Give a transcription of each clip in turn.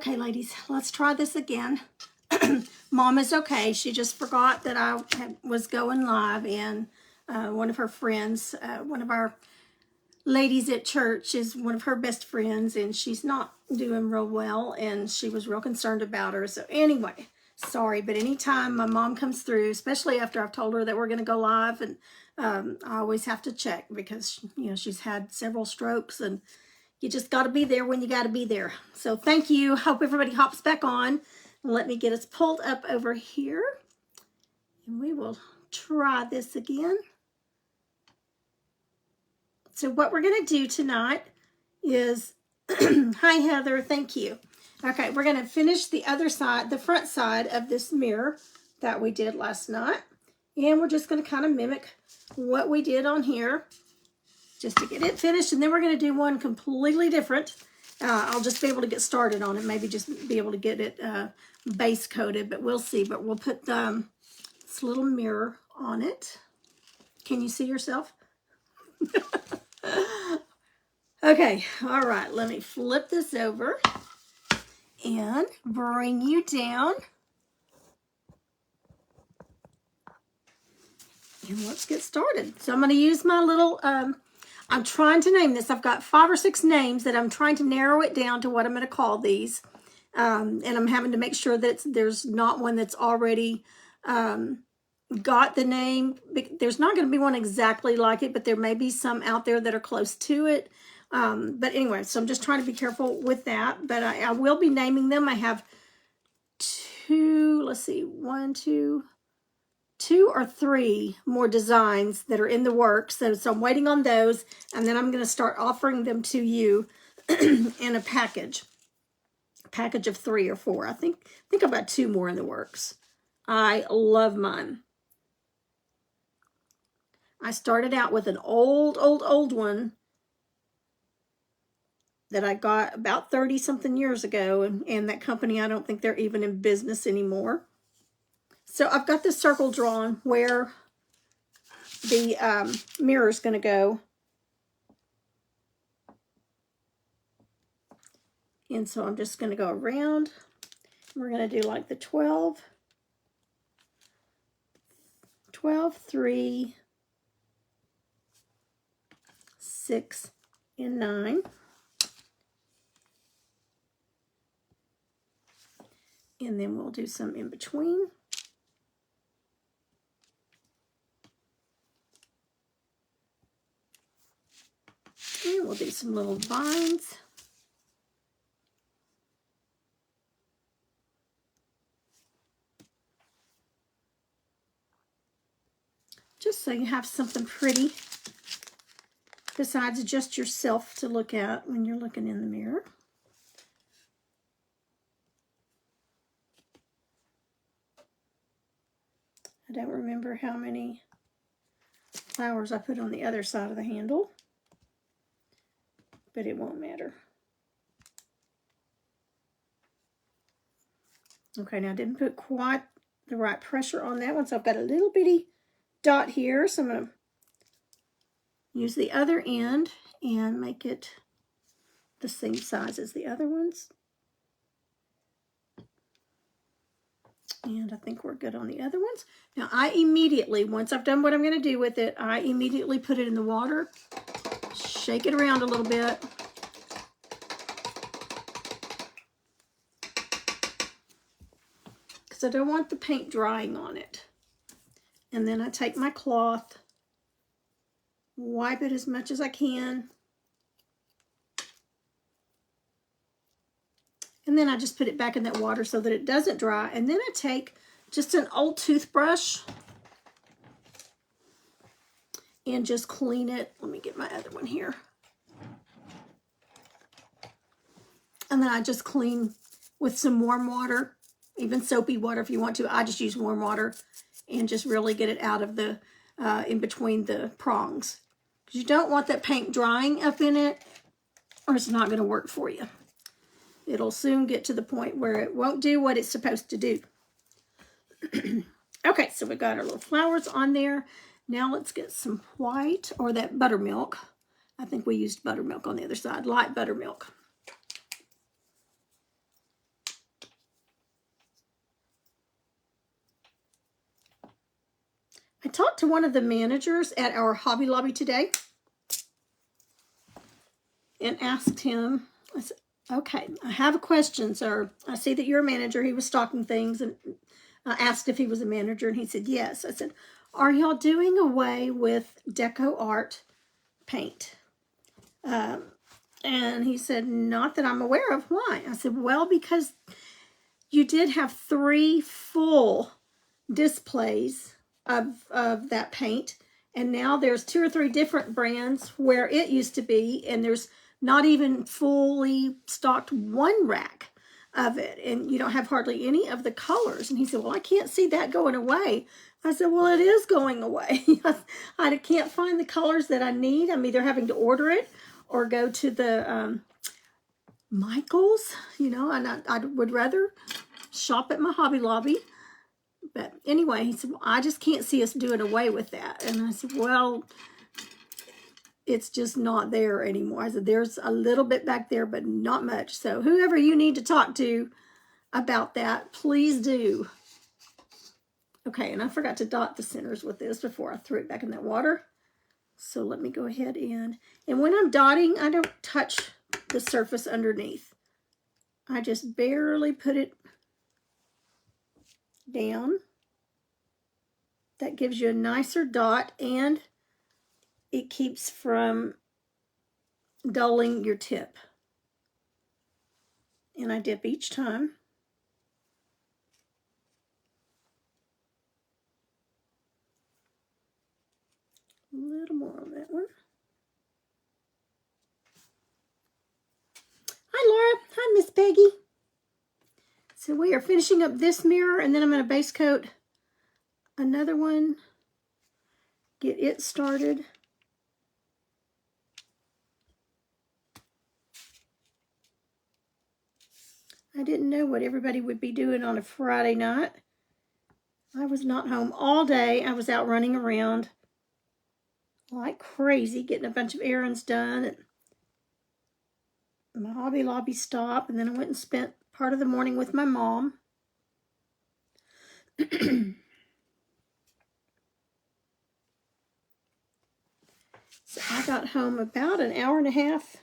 Okay, ladies, let's try this again. Mom is okay. She just forgot that I was going live, and one of her friends, one of our ladies at church is one of her best friends, and she's not doing real well, and she was real concerned about her. So anyway, sorry, but anytime my mom comes through, especially after I've told her that we're going to go live, and I always have to check because, you know, she's had several strokes, and you just got to be there when you got to be there. So thank you. Hope everybody hops back on. Let me get us pulled up over here, and we will try this again. So what we're going to do tonight is, hi Heather, thank you. Okay, we're going to finish the other side, the front side of this mirror that we did last night. And we're just going to kind of mimic what we did on here just to get it finished. And then we're going to do one completely different. I'll just be able to get started on it. Maybe just be able to get it base coated, but we'll see. But we'll put this little mirror on it. Can you see yourself? Okay, all right, let me flip this over and bring you down. And let's get started. So I'm going to use my little, I'm trying to name this. I've got 5 or 6 names that I'm trying to narrow it down to what I'm going to call these. And I'm having to make sure that there's not one that's already got the name. There's not going to be one exactly like it, but there may be some out there that are close to it. But anyway, so I'm just trying to be careful with that. But I will be naming them. I have 2, let's see, 2 or 3 more designs that are in the works. So I'm waiting on those, and then I'm going to start offering them to you in a package of 3 or 4. I think I've got 2 more in the works. I love mine. I started out with an old one that I got about 30-something years ago, and that company, I don't think they're even in business anymore. So I've got this circle drawn where the mirror is going to go. And so I'm just going to go around. We're going to do like the 12, 3, 6, and 9. And then we'll do some in between. And we'll do some little vines. Just so you have something pretty besides just yourself to look at when you're looking in the mirror. I don't remember how many flowers I put on the other side of the handle, but it won't matter. Okay, now I didn't put quite the right pressure on that one, so I've got a little bitty dot here, so I'm going to use the other end and make it the same size as the other ones. And I think we're good on the other ones. Now I immediately, once I've done what I'm going to do with it, I immediately put it in the water, shake it around a little bit. Because I don't want the paint drying on it. And then I take my cloth, wipe it as much as I can. And then I just put it back in that water so that it doesn't dry. And then I take just an old toothbrush and just clean it. Let me get my other one here. And then I just clean with some warm water, even soapy water if you want to. I just use warm water and just really get it out of the, in between the prongs. Because you don't want that paint drying up in it, or it's not going to work for you. It'll soon get to the point where it won't do what it's supposed to do. Okay, so we got our little flowers on there. Now let's get some white, or that buttermilk. I think we used buttermilk on the other side, light buttermilk. I talked to one of the managers at our Hobby Lobby today and asked him, I said, okay, I have a question, sir. I see that you're a manager. He was stocking things, and I asked if he was a manager, and he said yes. I said, are y'all doing away with deco art paint? And he said, not that I'm aware of. Why? I said, well, because you did have 3 full displays of that paint, and now there's 2 or 3 different brands where it used to be, and there's not even fully stocked 1 rack of it, and you don't have hardly any of the colors. And he said, well, I can't see that going away. I said, well, it is going away. I can't find the colors that I need. I'm either having to order it or go to the Michael's, and I would rather shop at my Hobby Lobby. But anyway, he said, well, I just can't see us doing away with that. And I said, well, it's just not there anymore. I said, there's a little bit back there, but not much. So whoever you need to talk to about that, please do. Okay, and I forgot to dot the centers with this before I threw it back in that water. So let me go ahead and when I'm dotting, I don't touch the surface underneath. I just barely put it down. That gives you a nicer dot, and it keeps from dulling your tip. And I dip each time. A little more on that one. Hi, Laura. Hi, Miss Peggy. So we are finishing up this mirror, and then I'm going to base coat another one, get it started. I didn't know what everybody would be doing on a Friday night. I was not home all day. I was out running around like crazy, getting a bunch of errands done at my Hobby Lobby stop, and then I went and spent part of the morning with my mom. So I got home about an hour and a half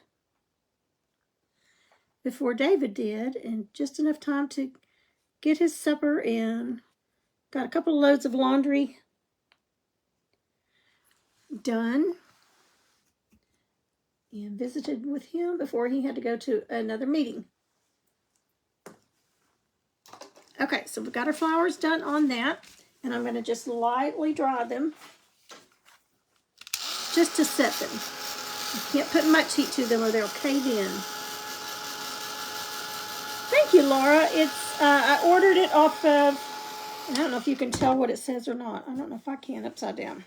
before David did, and just enough time to get his supper in. Got a couple of loads of laundry done, and visited with him before he had to go to another meeting. Okay, so we've got our flowers done on that, and I'm going to just lightly dry them just to set them. You can't put much heat to them or they'll cave in. Thank you, Laura. It's I ordered it off of, I don't know if you can tell what it says or not. I don't know if I can upside down.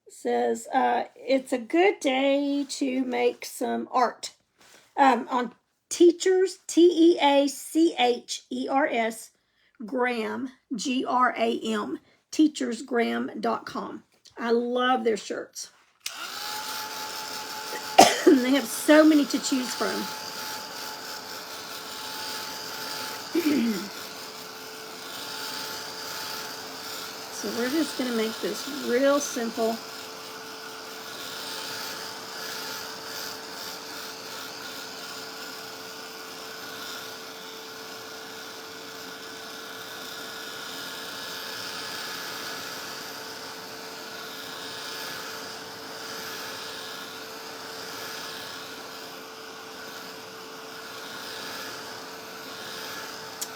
It says, it's a good day to make some art. On Teachers, Teachers, Gram, Gram, teachersgram.com. I love their shirts. They have so many to choose from. So we're just going to make this real simple.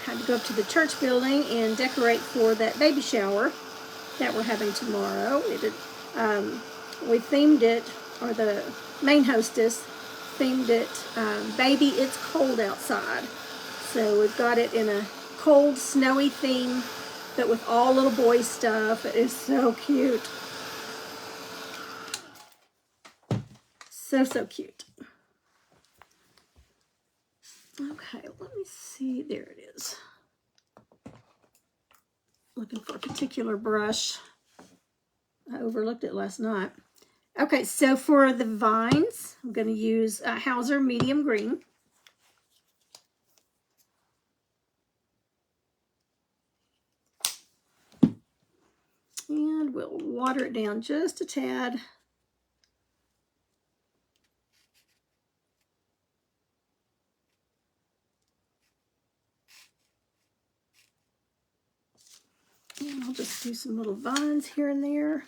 Had to go up to the church building and decorate for that baby shower that we're having tomorrow. We themed it, or the main hostess themed it, Baby It's Cold Outside. So we've got it in a cold, snowy theme, but with all little boy stuff. It is so cute. So cute. Okay, let me see. There it is. Looking for a particular brush. I overlooked it last night. Okay, so for the vines, I'm going to use Hauser Medium Green. And we'll water it down just a tad. And I'll just do some little vines here and there.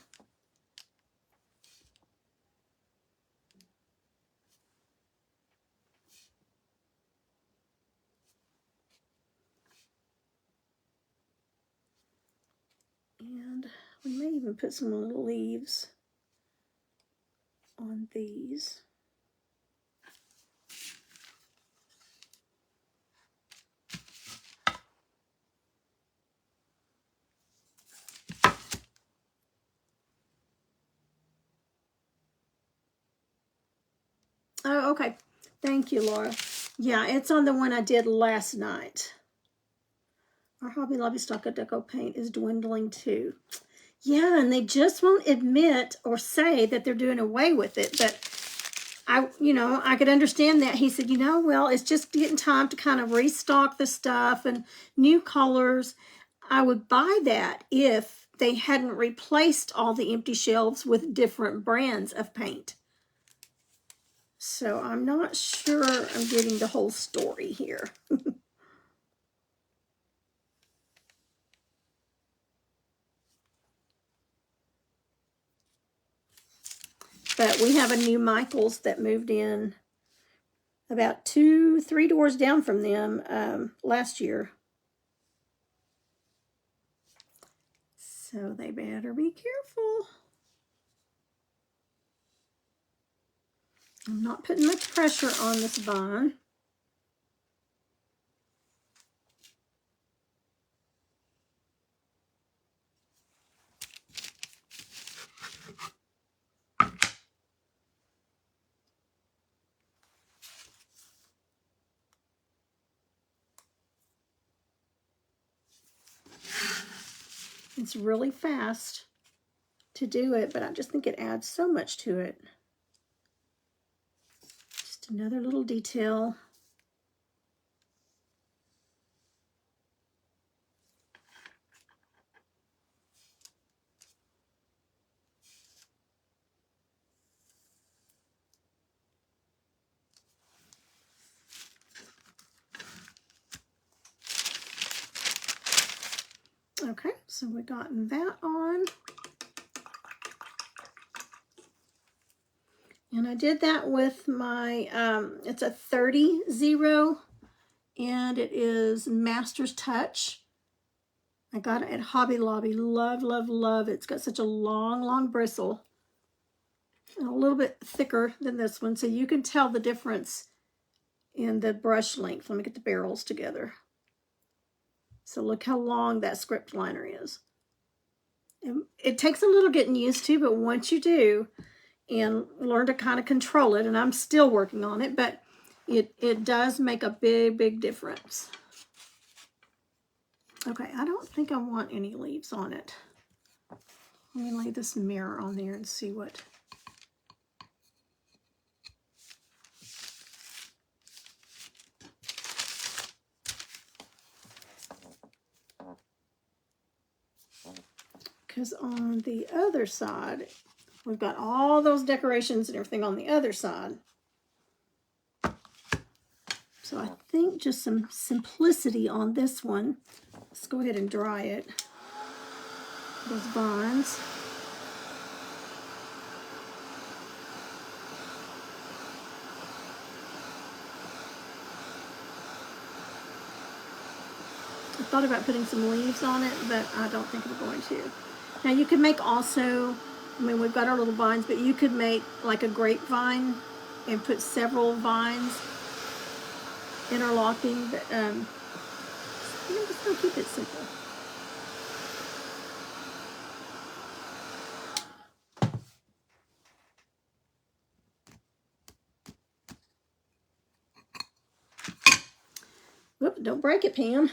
And we may even put some little leaves on these. Oh, okay. Thank you, Laura. Yeah, it's on the one I did last night. Our Hobby Lobby stock of deco paint is dwindling too. Yeah, and they just won't admit or say that they're doing away with it. But I could understand that. He said, well, it's just getting time to kind of restock the stuff and new colors. I would buy that if they hadn't replaced all the empty shelves with different brands of paint. So I'm not sure I'm getting the whole story here. But we have a new Michaels that moved in about 2-3 doors down from them last year. So they better be careful. I'm not putting much pressure on this vine. It's really fast to do it, but I just think it adds so much to it. Just another little detail. Okay, so we got that on. And I did that with my, it's a 30-0, and it is Master's Touch. I got it at Hobby Lobby. Love, love, love. It's got such a long, long bristle. And a little bit thicker than this one, so you can tell the difference in the brush length. Let me get the barrels together. So look how long that script liner is. And it takes a little getting used to, but once you do and learn to kind of control it, and I'm still working on it, but it does make a big, big difference. Okay, I don't think I want any leaves on it. Let me lay this mirror on there and see what... Because on the other side, we've got all those decorations and everything on the other side. So I think just some simplicity on this one. Let's go ahead and dry it. Those vines. I thought about putting some leaves on it, but I don't think I'm going to. Now you could make also, I mean, we've got our little vines, but you could make like a grapevine and put several vines interlocking, but I'm just going to keep it simple. Whoop, don't break it, Pam.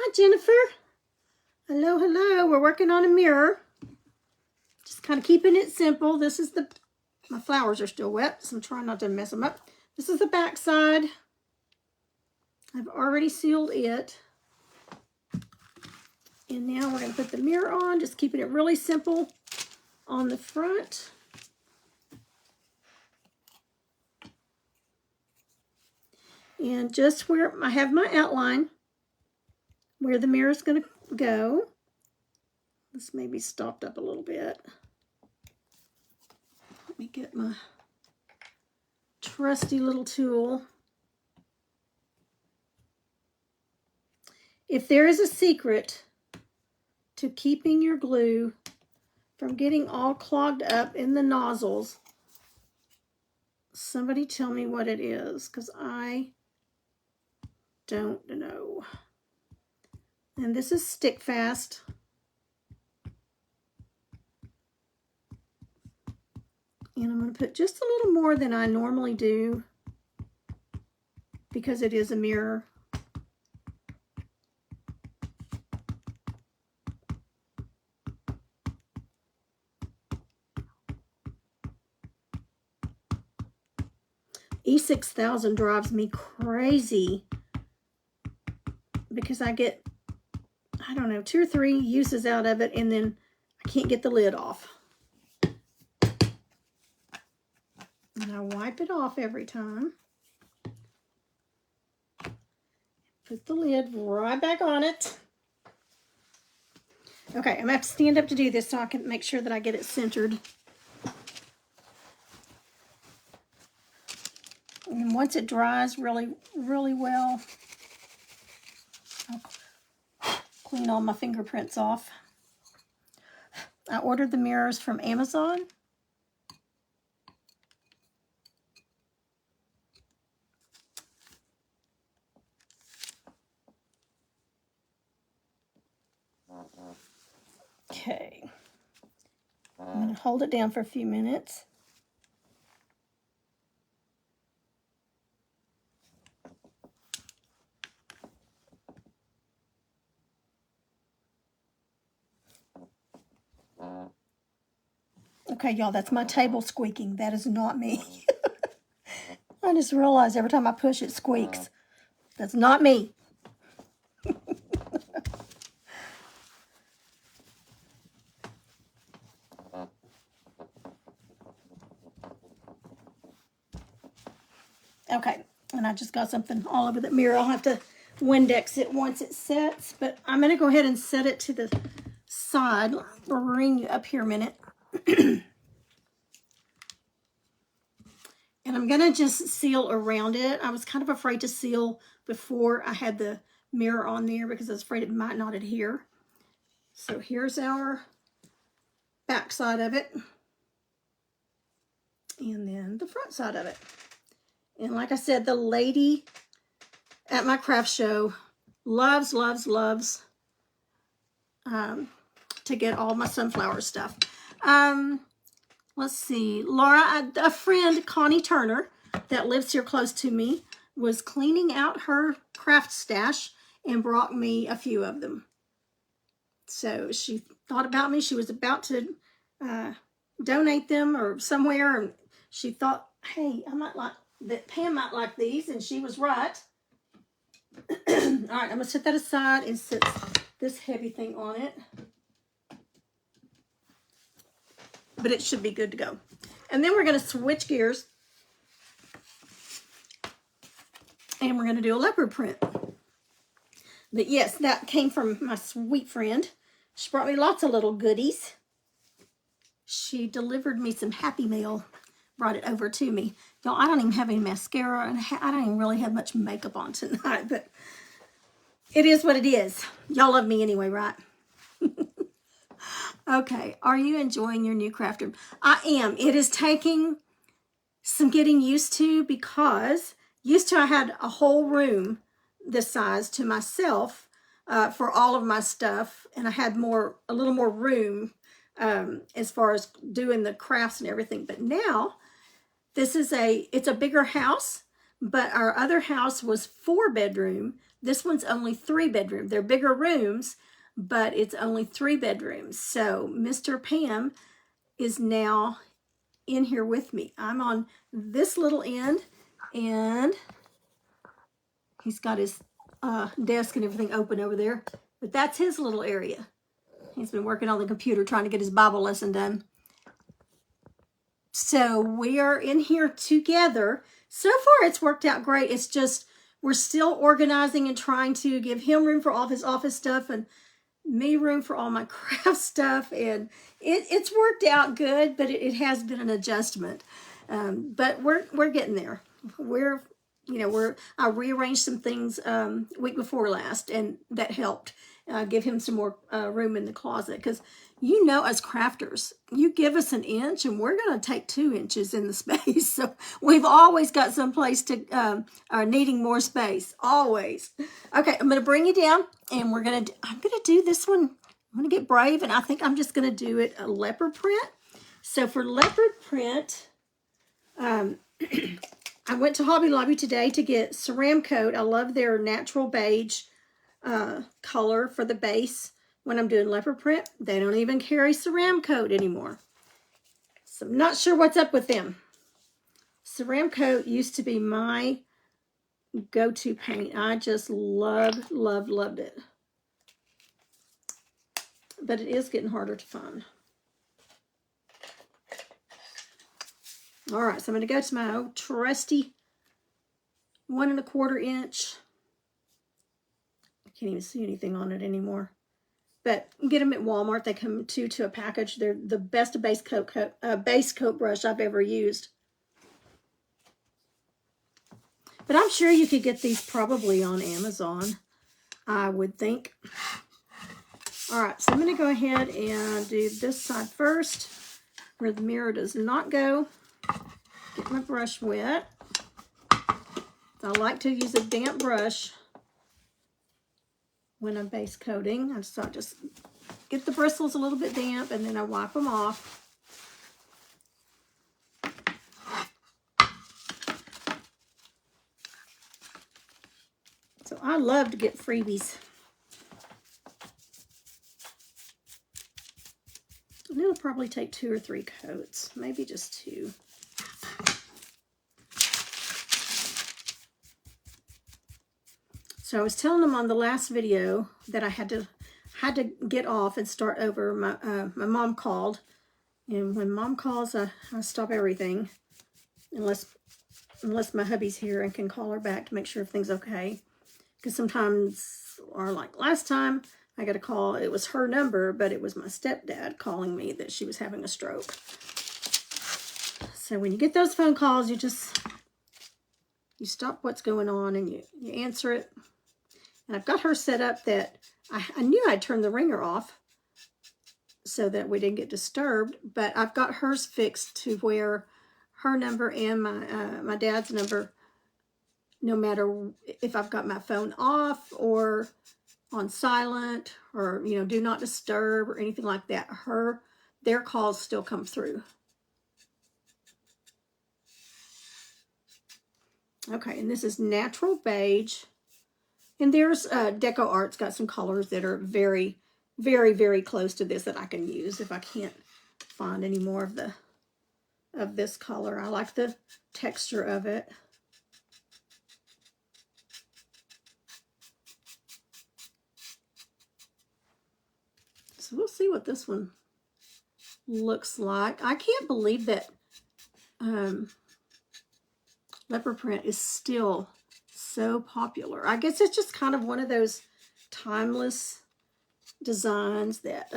Hi, Jennifer. Hello, hello. We're working on a mirror. Just kind of keeping it simple. This is my flowers are still wet, so I'm trying not to mess them up. This is the back side. I've already sealed it. And now we're going to put the mirror on, just keeping it really simple on the front. And just where I have my outline, where the mirror is going to go. This may be stopped up a little bit. Let me get my trusty little tool. If there is a secret to keeping your glue from getting all clogged up in the nozzles, somebody tell me what it is, because I don't know. And this is stick fast. And I'm going to put just a little more than I normally do because it is a mirror. E6000 drives me crazy because I get, I don't know, 2 or 3 uses out of it and then I can't get the lid off. And I wipe it off every time. Put the lid right back on it. Okay, I'm going to have to stand up to do this so I can make sure that I get it centered. And once it dries really, really well, I'll clean all my fingerprints off. I ordered the mirrors from Amazon. Okay. I'm going to hold it down for a few minutes. Okay, y'all, that's my table squeaking. That is not me. I just realized every time I push it squeaks. That's not me. Okay, and I just got something all over the mirror. I'll have to Windex it once it sets, but I'm going to go ahead and set it to the side. I'll bring you up here a minute. And I'm going to just seal around it. I was kind of afraid to seal before I had the mirror on there because I was afraid it might not adhere. So here's our back side of it. And then the front side of it. And like I said, the lady at my craft show loves, loves, loves to get all my sunflower stuff. Let's see. Laura, a friend, Connie Turner, that lives here close to me, was cleaning out her craft stash and brought me a few of them. So she thought about me. She was about to donate them or somewhere, and she thought, hey, I might like that. Pam might like these, and she was right. All right, I'm going to set that aside and set this heavy thing on it. But it should be good to go. And then we're going to switch gears. And we're going to do a leopard print. But yes, that came from my sweet friend. She brought me lots of little goodies. She delivered me some Happy Mail. Brought it over to me. Y'all, I don't even have any mascara. And I don't even really have much makeup on tonight. But it is what it is. Y'all love me anyway, right? Okay, are you enjoying your new craft room? I am. It is taking some getting used to because used to I had a whole room this size to myself for all of my stuff, and I had a little more room as far as doing the crafts and everything. But now it's a bigger house, but our other house was 4-bedroom. This one's only 3-bedroom. They're bigger rooms, but it's only 3 bedrooms. So Mr. Pam is now in here with me. I'm on this little end, and he's got his desk and everything open over there. But that's his little area. He's been working on the computer trying to get his Bible lesson done. So we are in here together. So far, it's worked out great. It's just we're still organizing and trying to give him room for all of his office stuff and me room for all my craft stuff. And it's worked out good, but it has been an adjustment. But we're getting there. I rearranged some things week before last, and that helped give him some more room in the closet. Because as crafters, you give us an inch and we're going to take 2 inches in the space. So we've always got some place to are needing more space, always. Okay, I'm going to bring you down, and I'm going to do this one. I'm going to get brave, and I think I'm just going to do it a leopard print. So for leopard print, I went to Hobby Lobby today to get Ceramcoat. I love their natural beige color for the base. When I'm doing leopard print, they don't even carry Ceramcoat anymore. So I'm not sure what's up with them. Ceramcoat used to be my go-to paint. I just loved it. But it is getting harder to find. All right, so I'm going to go to my old trusty 1 1/4 inch. I can't even see anything on it anymore. But get them at Walmart. They come to a package. They're the best base coat brush I've ever used. But I'm sure you could get these probably on Amazon, I would think. All right, so I'm going to go ahead and do this side first, where the mirror does not go. Get my brush wet. I like to use a damp brush when I'm base coating. So I just get the bristles a little bit damp, and then I wipe them off. So I love to get freebies. And it'll probably take 2 or 3 coats, maybe just 2. So I was telling them on the last video that I had to get off and start over. My mom called, and when mom calls, I stop everything unless my hubby's here and can call her back to make sure everything's okay. Because sometimes, or like last time, I got a call. It was her number, but it was my stepdad calling me that she was having a stroke. So when you get those phone calls, you stop what's going on and you answer it. And I've got her set up that I knew I'd turn the ringer off so that we didn't get disturbed, but I've got hers fixed to where her number and my dad's number, no matter if I've got my phone off or on silent or, do not disturb or anything like that, their calls still come through. Okay, and this is natural beige. And there's Deco Art's got some colors that are very, very, very close to this that I can use if I can't find any more of this color. I like the texture of it. So we'll see what this one looks like. I can't believe that leopard print is still so popular. I guess it's just kind of one of those timeless designs that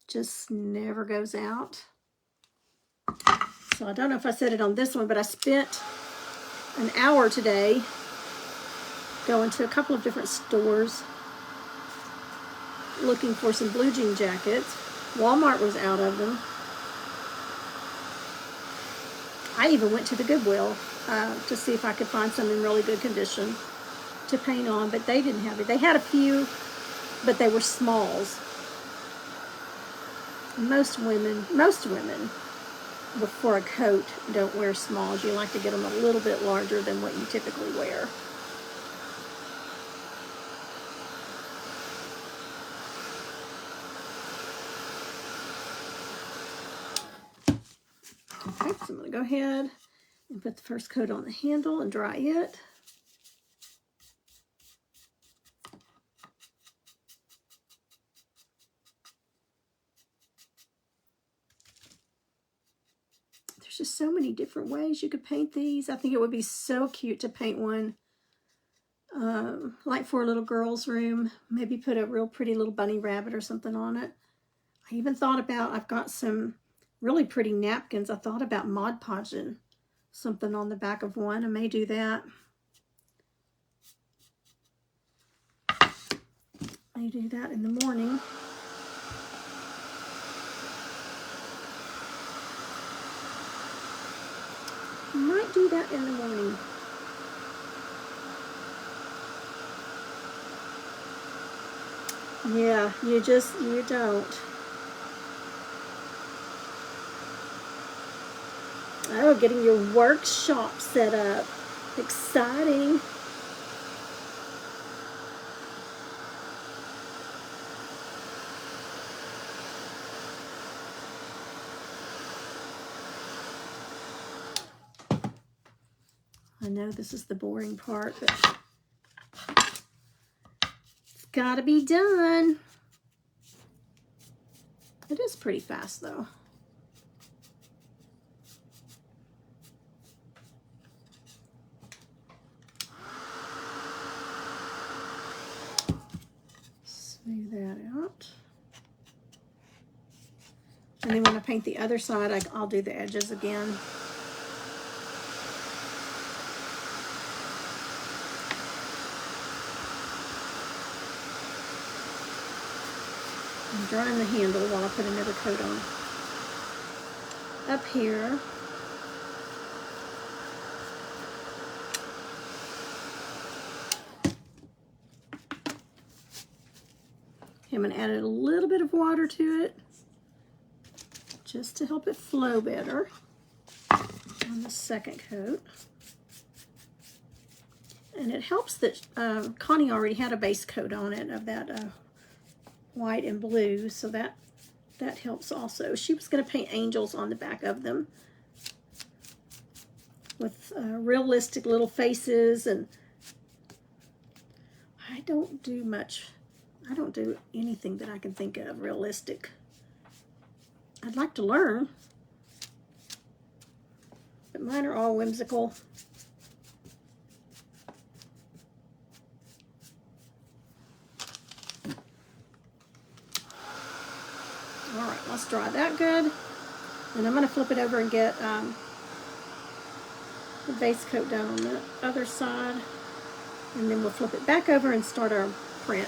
just never goes out. So I don't know if I said it on this one, but I spent an hour today going to a couple of different stores looking for some blue jean jackets. Walmart was out of them. I even went to the Goodwill to see if I could find some in really good condition to paint on, but they didn't have it. They had a few, but they were smalls. Most women before a coat don't wear smalls. You like to get them a little bit larger than what you typically wear. Okay, so I'm going to go ahead and put the first coat on the handle and dry it. so many different ways you could paint these. I think it would be so cute to paint one like for a little girl's room. Maybe put a real pretty little bunny rabbit or something on it. I even thought about, I've got some really pretty napkins. I thought about Mod Podging something on the back of one. I may do that. I do that in the morning. Might do that in the morning. Yeah, you don't. Oh, getting your workshop set up. Exciting. I know this is the boring part, but it's got to be done. It is pretty fast, though. Smooth that out. And then when I paint the other side, I'll do the edges again. I'm drying the handle while I put another coat on. Up here, I'm going to add a little bit of water to it just to help it flow better on the second coat. And it helps that Connie already had a base coat on it of that white and blue, so that helps also. She was going to paint angels on the back of them with realistic little faces, and I don't do anything that I can think of realistic. I'd like to learn, but mine are all whimsical. All right, let's dry that good. And I'm going to flip it over and get the base coat down on the other side. And then we'll flip it back over and start our print.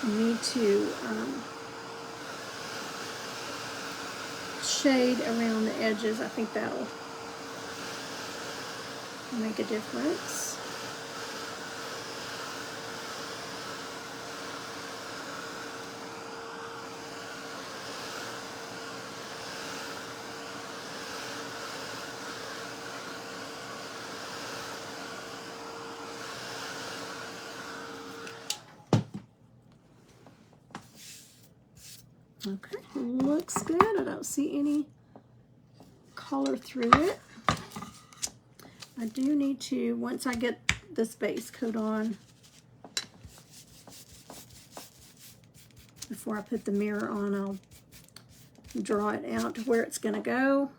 I need to shade around the edges. I think that'll make a difference. Okay, looks good. I don't see any color through it. I do need to, once I get this base coat on, before I put the mirror on, I'll draw it out to where it's going to go.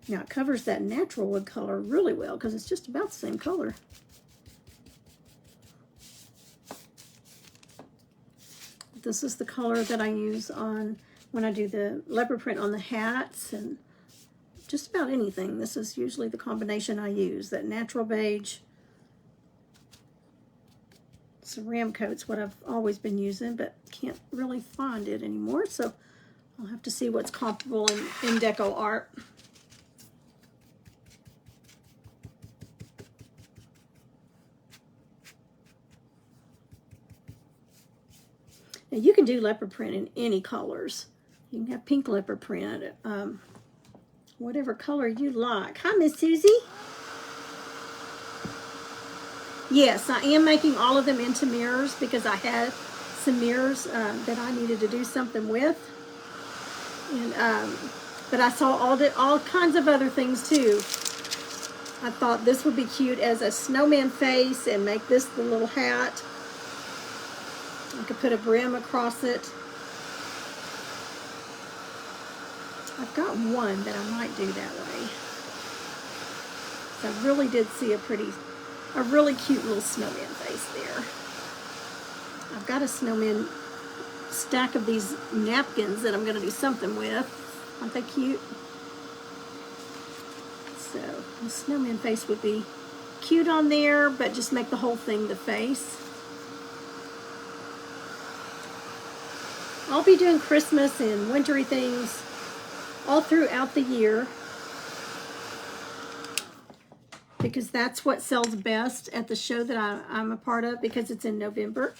Now it covers that natural wood color really well because it's just about the same color. This is the color that I use on when I do the leopard print on the hats and just about anything. This is usually the combination I use, that natural beige. Ceram coat's what I've always been using, but can't really find it anymore, so I'll have to see what's comparable in deco art. Now you can do leopard print in any colors. You can have pink leopard print, whatever color you like. Hi, Miss Susie. Yes, I am making all of them into mirrors because I had some mirrors that I needed to do something with. And But I saw all kinds of other things too. I thought this would be cute as a snowman face and make this the little hat. I could put a brim across it. I've got one that I might do that way. So I really did see a really cute little snowman face there. I've got a snowman stack of these napkins that I'm going to do something with. Aren't they cute? So the snowman face would be cute on there, but just make the whole thing the face. I'll be doing Christmas and wintry things all throughout the year because that's what sells best at the show that I'm a part of, because it's in November.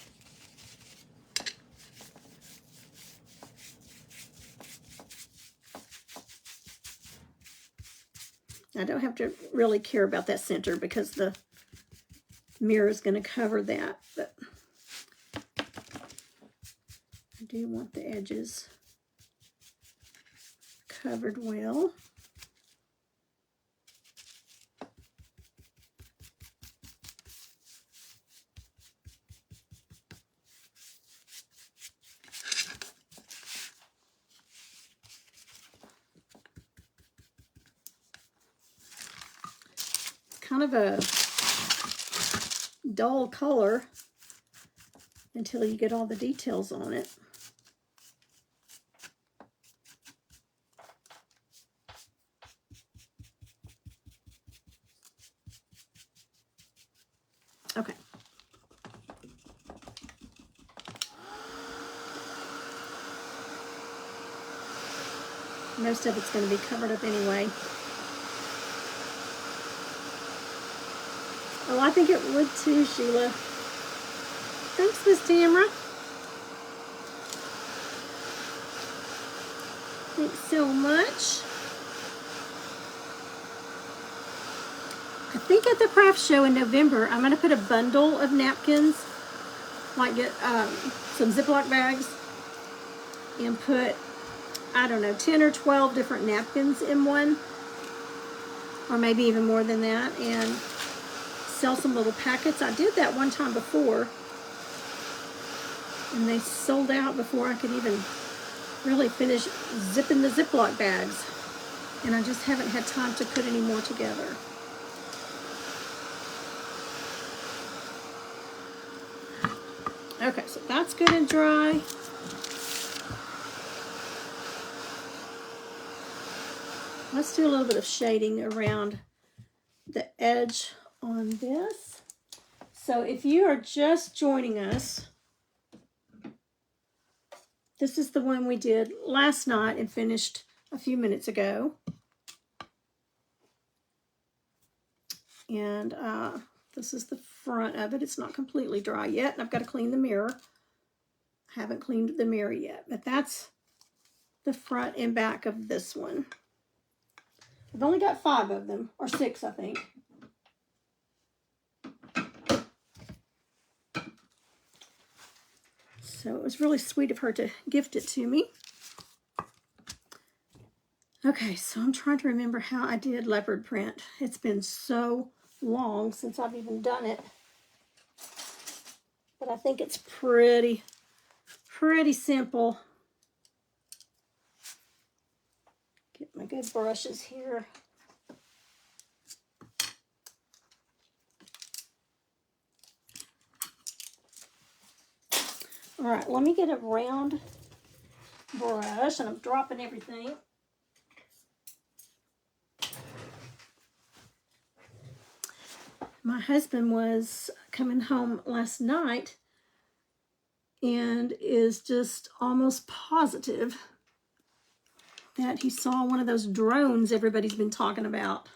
I don't have to really care about that center because the mirror is going to cover that, but I do want the edges covered well. Kind of a dull color until you get all the details on it. Okay. Most of it's going to be covered up anyway. Oh, I think it would too, Sheila. Thanks, Miss Tamara. Thanks so much. I think at the craft show in November, I'm going to put a bundle of napkins, like get some Ziploc bags, and put, I don't know, 10 or 12 different napkins in one, or maybe even more than that, and sell some little packets. I did that one time before, and they sold out before I could even really finish zipping the Ziploc bags, and I just haven't had time to put any more together. Okay, so that's good and dry. Let's do a little bit of shading around the edge on this. So if you are just joining us, this is the one we did last night and finished a few minutes ago. And this is the front of it. It's not completely dry yet, and I've got to clean the mirror. I haven't cleaned the mirror yet, but that's the front and back of this one. I've only got 5 of them, or 6, I think. So it was really sweet of her to gift it to me. Okay, so I'm trying to remember how I did leopard print. It's been so long since I've even done it. But I think it's pretty simple. Get my good brushes here. All right, let me get a round brush, and I'm dropping everything. My husband was coming home last night and is just almost positive that he saw one of those drones everybody's been talking about.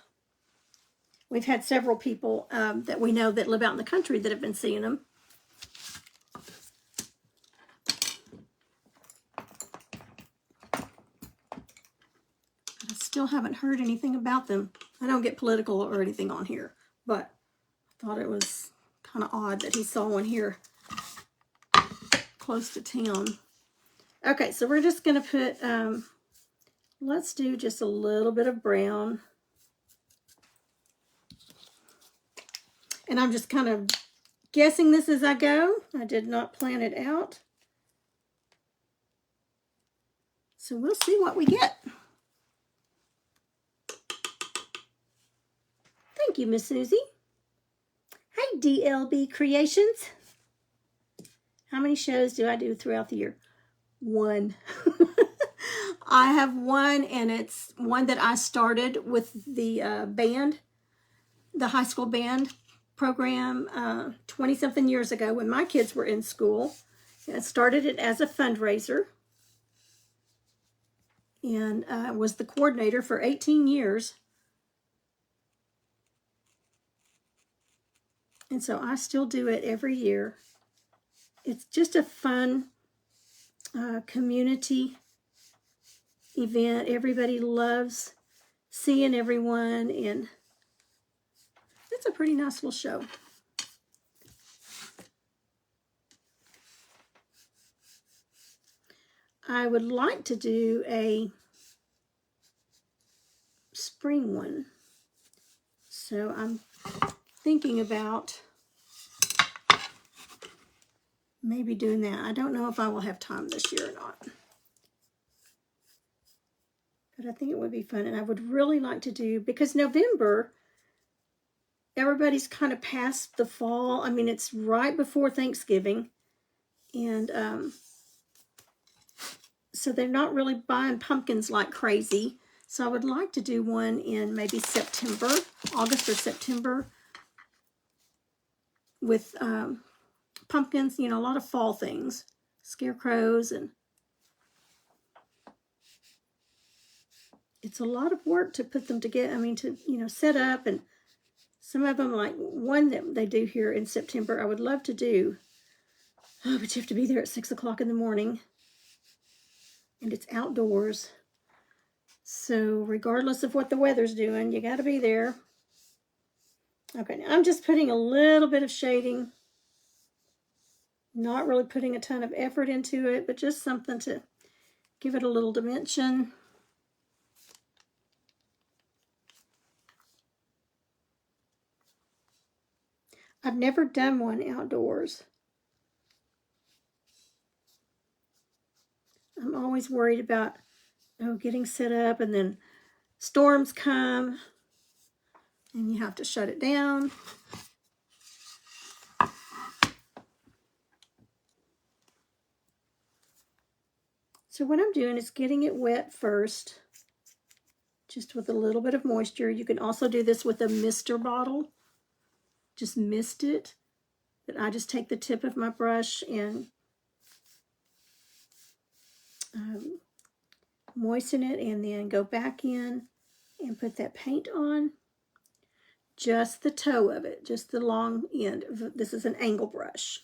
We've had several people that we know that live out in the country that have been seeing them. But I still haven't heard anything about them. I don't get political or anything on here, but I thought it was kind of odd that he saw one here close to town. Okay, so we're just going to put Let's do just a little bit of brown. And I'm just kind of guessing this as I go. I did not plan it out. So we'll see what we get. Thank you, Miss Susie. Hey, DLB Creations. How many shows do I do throughout the year? One. I have one, and it's one that I started with the band, the high school band program 20-something years ago when my kids were in school. I started it as a fundraiser, and was the coordinator for 18 years. And so I still do it every year. It's just a fun community event. Everybody loves seeing everyone, and it's a pretty nice little show. I would like to do a spring one, so I'm thinking about maybe doing that. I don't know if I will have time this year or not, but I think it would be fun. And I would really like to do, because November, everybody's kind of past the fall. I mean, it's right before Thanksgiving, and so they're not really buying pumpkins like crazy. So I would like to do one in maybe September, August or September, with pumpkins, you know, a lot of fall things, scarecrows, and it's a lot of work to put them together. I mean, to, you know, set up, and some of them, like one that they do here in September, I would love to do. Oh, but you have to be there at 6 o'clock in the morning, and it's outdoors. So regardless of what the weather's doing, you got to be there. Okay, now I'm just putting a little bit of shading. Not really putting a ton of effort into it, but just something to give it a little dimension. I've never done one outdoors. I'm always worried about, oh, getting set up, and then storms come and you have to shut it down. So what I'm doing is getting it wet first, just with a little bit of moisture. You can also do this with a mister bottle. Just mist it. But I just take the tip of my brush and moisten it, and then go back in and put that paint on. Just the toe of it, just the long end. This is an angle brush.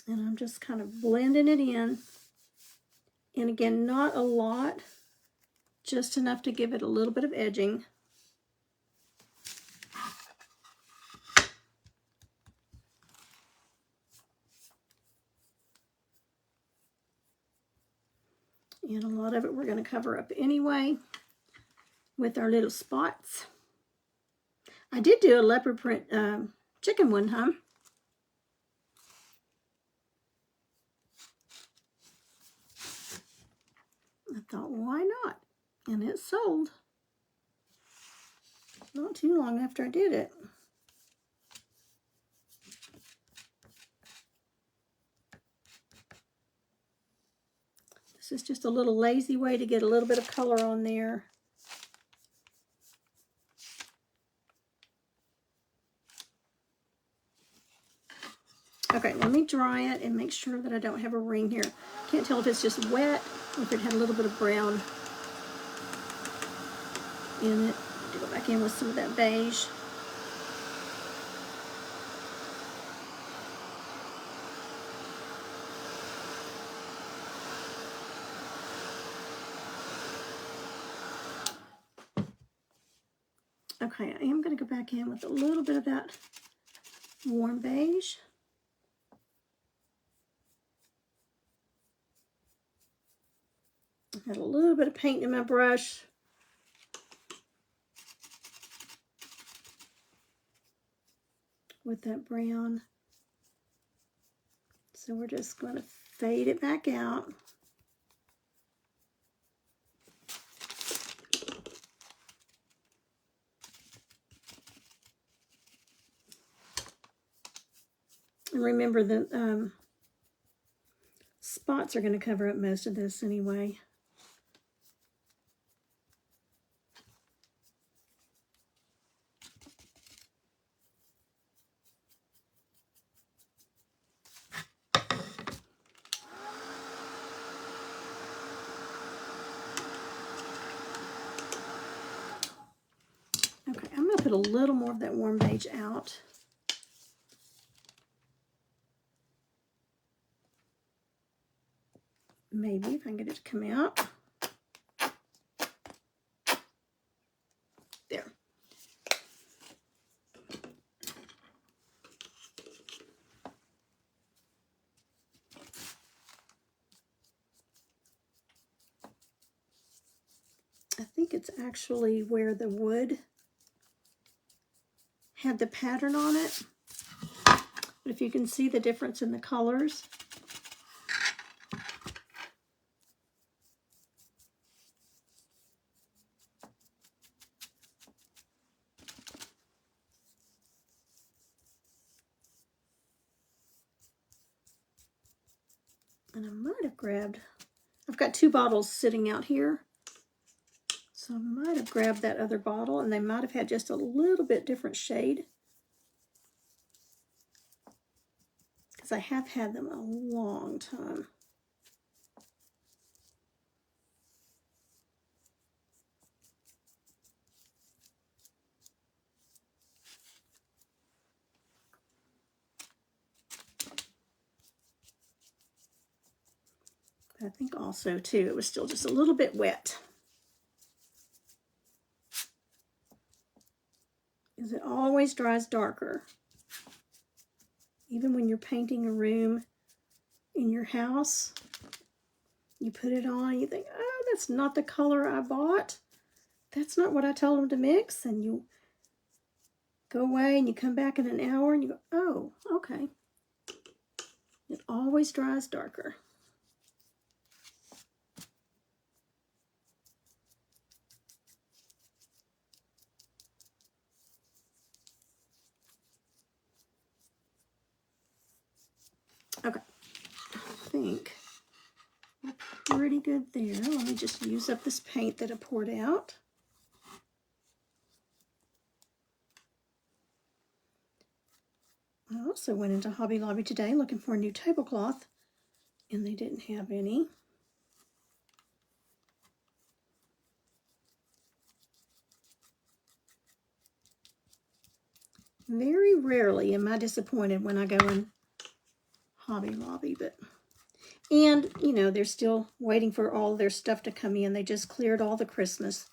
And I'm just kind of blending it in. And again, not a lot, just enough to give it a little bit of edging. And a lot of it we're going to cover up anyway with our little spots. I did do a leopard print chicken one time. I thought, why not? And it sold not too long after I did it. This is just a little lazy way to get a little bit of color on there. Okay, let me dry it and make sure that I don't have a ring here. Can't tell if it's just wet or if it had a little bit of brown in it. To go back in with some of that beige. Okay, I am going to go back in with a little bit of that warm beige. Got a little bit of paint in my brush. With that brown. So we're just going to fade it back out. And remember that spots are going to cover up most of this anyway. Okay, I'm going to put a little more of that warm beige out. Maybe if I can get it to come out. There. I think it's actually where the wood had the pattern on it. But if you can see the difference in the colors. And I might have grabbed, I've got 2 bottles sitting out here. So I might have grabbed that other bottle, and they might have had just a little bit different shade. Because I have had them a long time. I think also, too, it was still just a little bit wet. Because it always dries darker. Even when you're painting a room in your house, you put it on, you think, oh, that's not the color I bought. That's not what I told them to mix. And you go away and you come back in an hour and you go, oh, okay. It always dries darker. Okay, I think we're pretty good there. Let me just use up this paint that I poured out. I also went into Hobby Lobby today looking for a new tablecloth, and they didn't have any. Very rarely am I disappointed when I go in Hobby Lobby, and you know, they're still waiting for all their stuff to come in. They just cleared all the Christmas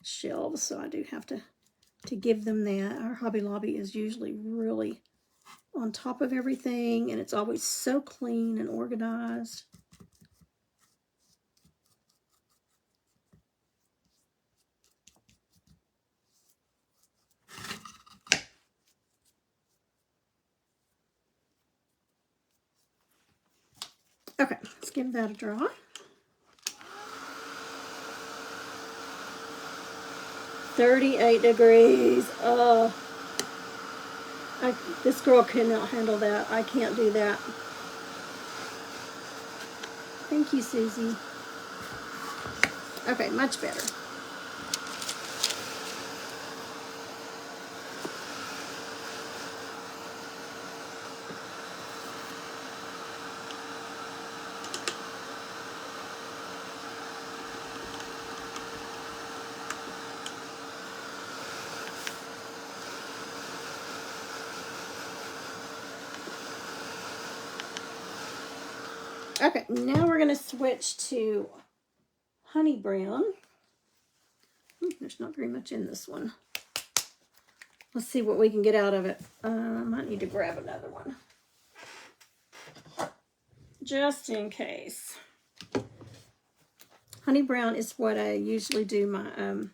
shelves, so I do have to give them that. Our Hobby Lobby is usually really on top of everything, and it's always so clean and organized. Okay, let's give that a draw. $38 degrees. Oh, this girl cannot handle that. I can't do that. Thank you, Susie. Okay, much better. Okay, now we're going to switch to honey brown. There's not very much in this one. Let's see what we can get out of it. I might need to grab another one. Just in case. Honey brown is what I usually do my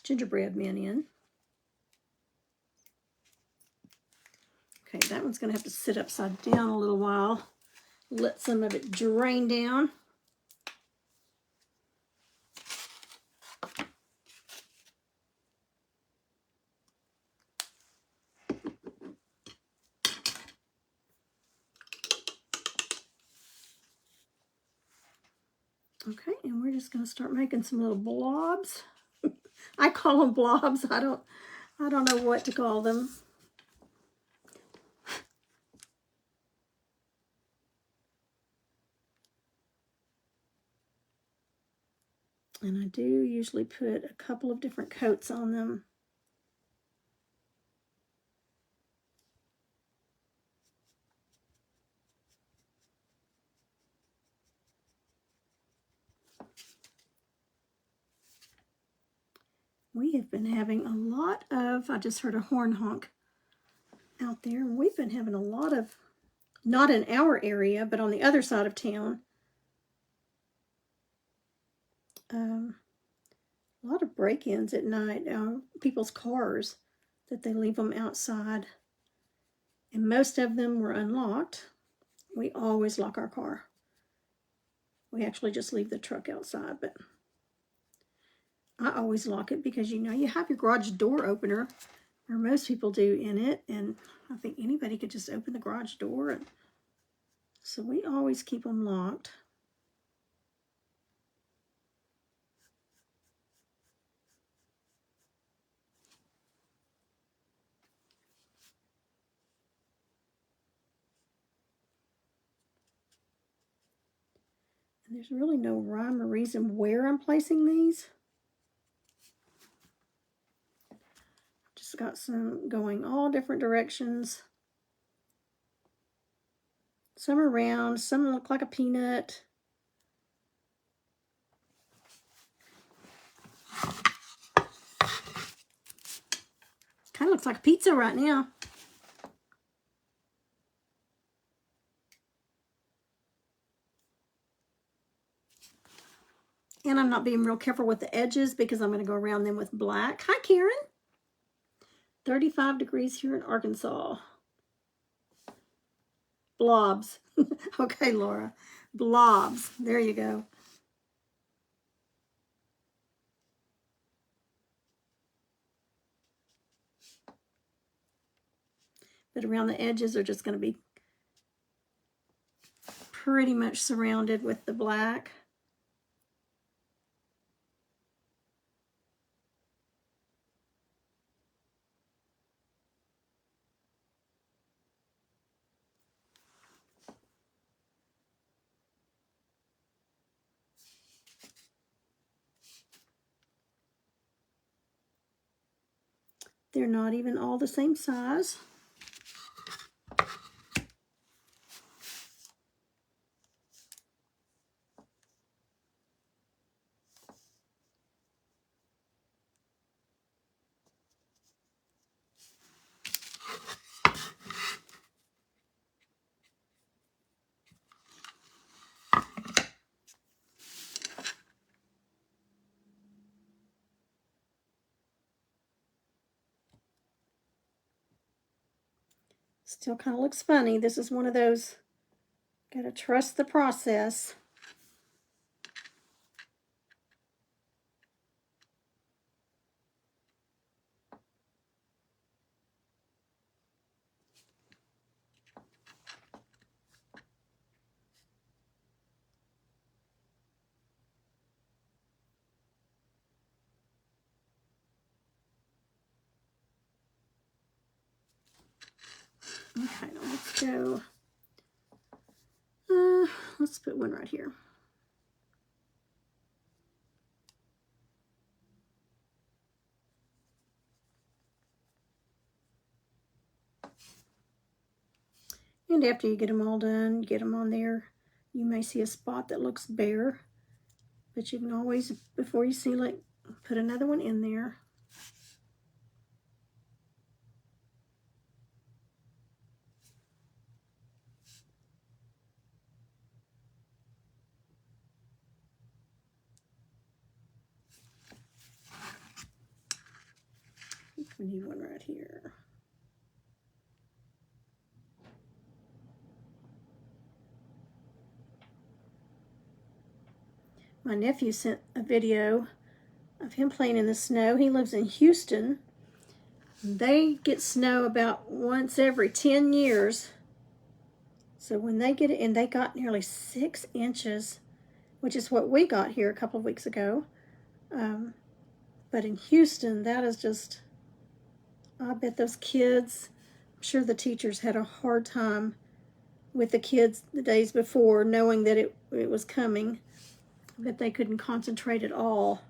gingerbread men in. Okay, that one's going to have to sit upside down a little while. Let some of it drain down. Okay, and we're just going to start making some little blobs. I call them blobs. I don't know what to call them. And I do usually put a couple of different coats on them. We have been having a lot of, I just heard a horn honk out there. We've been having a lot of, not in our area, but on the other side of town, a lot of break-ins at night, people's cars, that they leave them outside. And most of them were unlocked. We always lock our car. We actually just leave the truck outside, but I always lock it because, you know, you have your garage door opener, or most people do in it, and I think anybody could just open the garage door. And so we always keep them locked. And there's really no rhyme or reason where I'm placing these. Just got some going all different directions. Some are round, some look like a peanut. Kind of looks like a pizza right now. And I'm not being real careful with the edges because I'm going to go around them with black. Hi, Karen. 35 degrees here in Arkansas. Blobs. Okay, Laura. Blobs. There you go. But around the edges are just going to be pretty much surrounded with the black. They're not even all the same size. Still kind of looks funny. This is one of those, gotta trust the process. Okay, now let's go. Let's put one right here. And after you get them all done, get them on there, you may see a spot that looks bare, but you can always, before you seal it, put another one in there. We need one right here. My nephew sent a video of him playing in the snow. He lives in Houston. They get snow about once every 10 years. So when they get it, and they got nearly 6 inches, which is what we got here a couple of weeks ago. But in Houston, that is just, I bet those kids, I'm sure the teachers had a hard time with the kids the days before, knowing that it was coming. I bet they couldn't concentrate at all.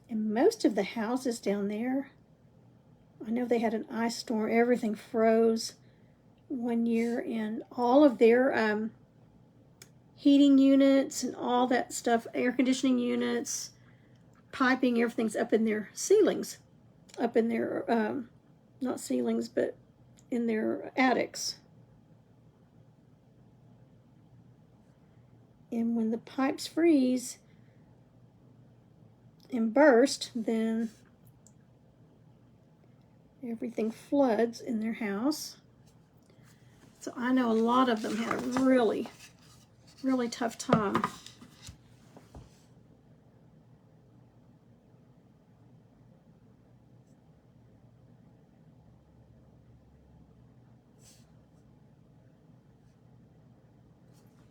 And most of the houses down there, I know they had an ice storm. Everything froze one year, and all of their heating units and all that stuff, air conditioning units, piping, everything's up in their ceilings, up in their, not ceilings, but in their attics. And when the pipes freeze and burst, then everything floods in their house. So I know a lot of them had a really, really tough time.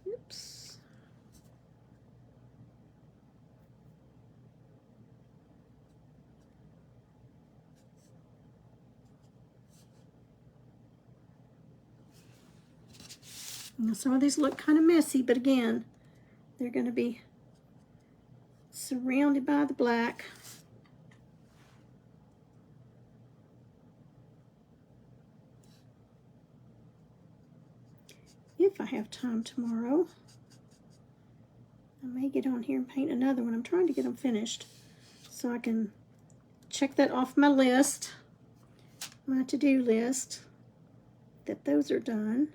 Oops. Now some of these look kind of messy, but again, they're going to be surrounded by the black. If I have time tomorrow, I may get on here and paint another one. I'm trying to get them finished so I can check that off my list, my to-do list, that those are done.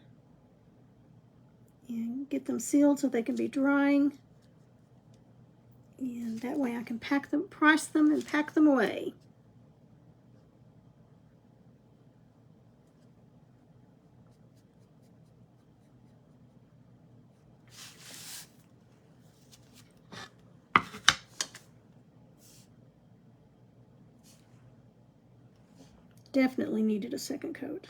And get them sealed so they can be drying. And that way I can pack them, price them, and pack them away. Definitely needed a second coat.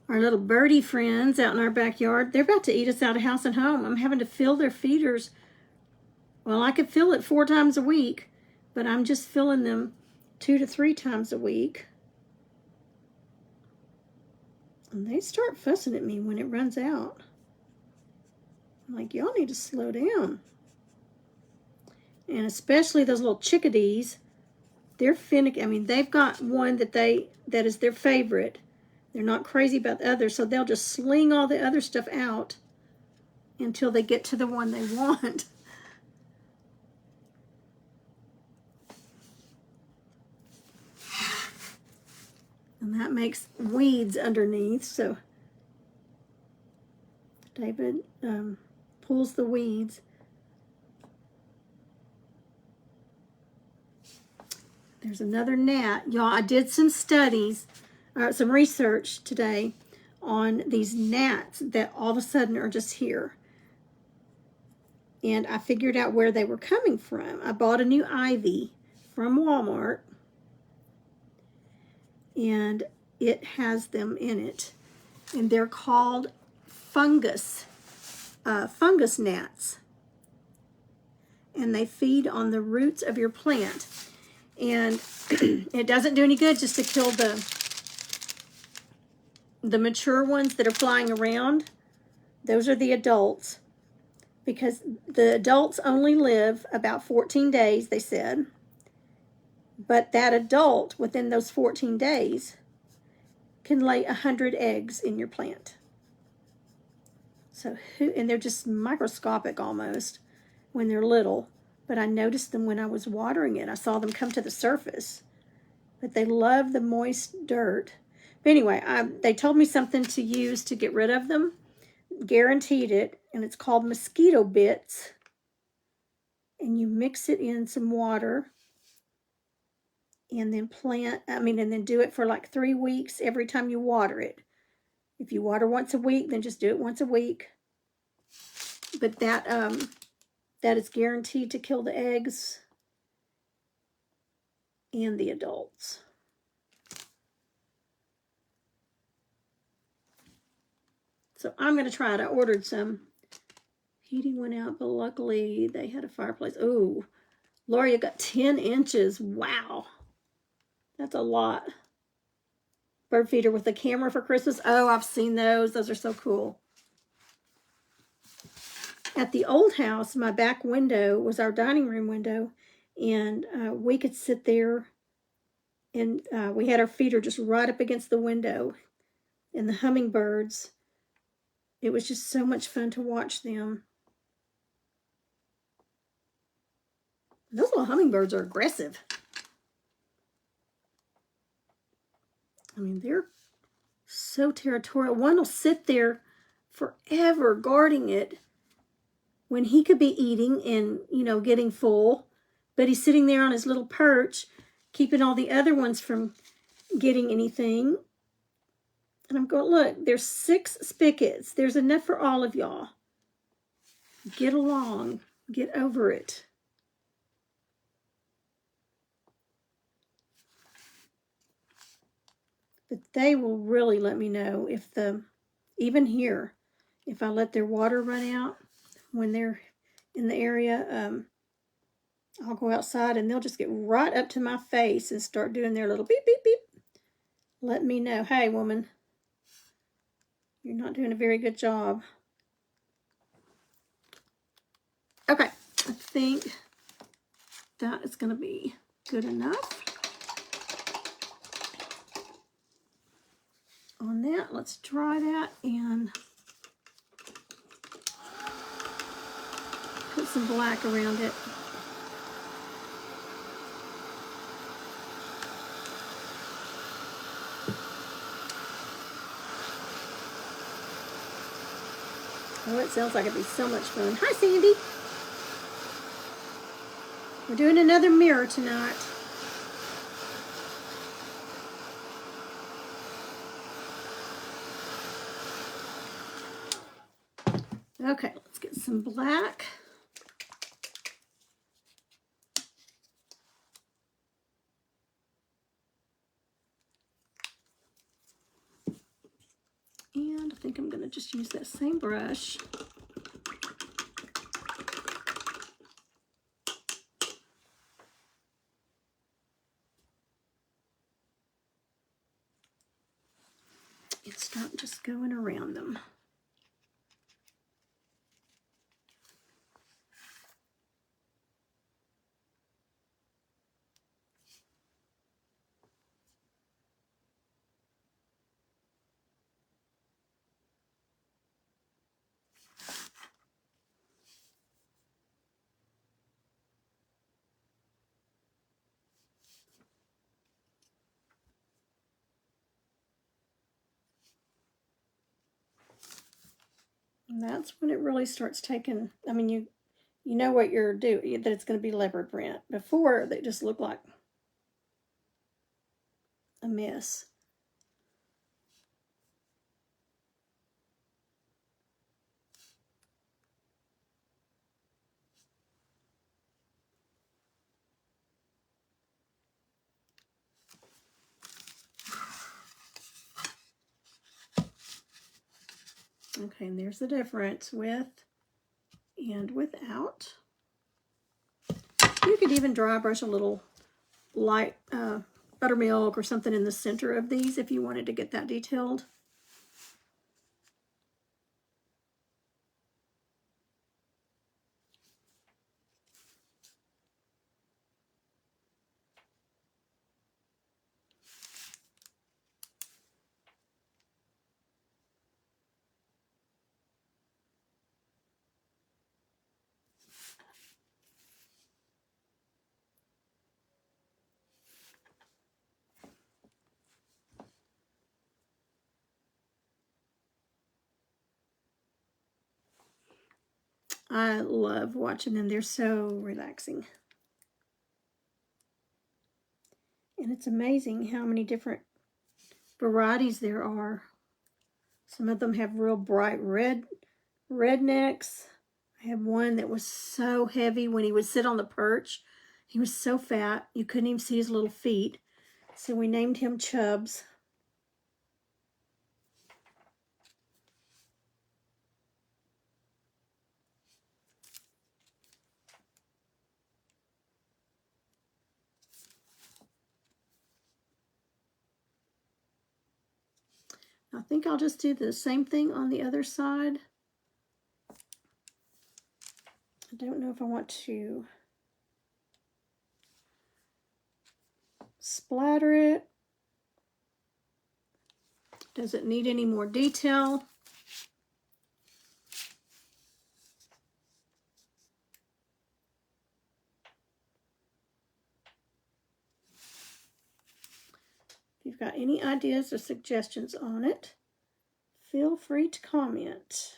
Our little birdie friends out in our backyard, they're about to eat us out of house and home. I'm having to fill their feeders. Well, I could fill it 4 times a week, but I'm just filling them 2 to 3 times a week. And they start fussing at me when it runs out. I'm like, y'all need to slow down. And especially those little chickadees, they're finicky. I mean, they've got one that is their favorite. They're not crazy about the others, so they'll just sling all the other stuff out until they get to the one they want. And that makes weeds underneath, so David pulls the weeds. There's another gnat. Y'all, I did some studies, some research today on these gnats that all of a sudden are just here. And I figured out where they were coming from. I bought a new ivy from Walmart, and it has them in it. And they're called fungus gnats. And they feed on the roots of your plant. And it doesn't do any good just to kill the mature ones that are flying around. Those are the adults, because the adults only live about 14 days, they said. But that adult within those 14 days can lay 100 eggs in your plant. So and they're just microscopic almost when they're little, but I noticed them when I was watering it. I saw them come to the surface, but they love the moist dirt. But anyway, they told me something to use to get rid of them, guaranteed it, and it's called mosquito bits. And you mix it in some water and then and then do it for like 3 weeks every time you water it. If you water once a week, then just do it once a week. But that is guaranteed to kill the eggs and the adults. So I'm going to try it. I ordered some. Heating went out, but luckily they had a fireplace. Oh, Laura, you got 10 inches. Wow. That's a lot. Bird feeder with a camera for Christmas. Oh, I've seen those. Those are so cool. At the old house, my back window was our dining room window, and we could sit there, and we had our feeder just right up against the window, and the hummingbirds. It was just so much fun to watch them. Those little hummingbirds are aggressive. I mean, they're so territorial. One will sit there forever guarding it when he could be eating and, getting full, but he's sitting there on his little perch, keeping all the other ones from getting anything. And I'm going, look, there's 6 spigots. There's enough for all of y'all. Get along. Get over it. But they will really let me know if even here, if I let their water run out when they're in the area, I'll go outside and they'll just get right up to my face and start doing their little beep, beep, beep. Let me know, hey, woman, you're not doing a very good job. Okay, I think that is going to be good enough. On that, let's dry that and put some black around it. Oh, it sounds like it'd be so much fun. Hi, Sandy. We're doing another mirror tonight. Okay, let's get some black. And I think I'm going to just use that same brush. And start just going around them. And that's when it really starts taking, I mean, you know what you're doing, that it's going to be leopard print. Before, they just look like a mess. Okay, and there's the difference with and without. You could even dry brush a little light buttermilk or something in the center of these if you wanted to get that detailed. I love watching them. They're so relaxing. And it's amazing how many different varieties there are. Some of them have real bright red necks. I had one that was so heavy when he would sit on the perch. He was so fat, you couldn't even see his little feet. So we named him Chubbs. I think I'll just do the same thing on the other side. I don't know if I want to splatter it. Does it need any more detail? If you've got any ideas or suggestions on it, feel free to comment.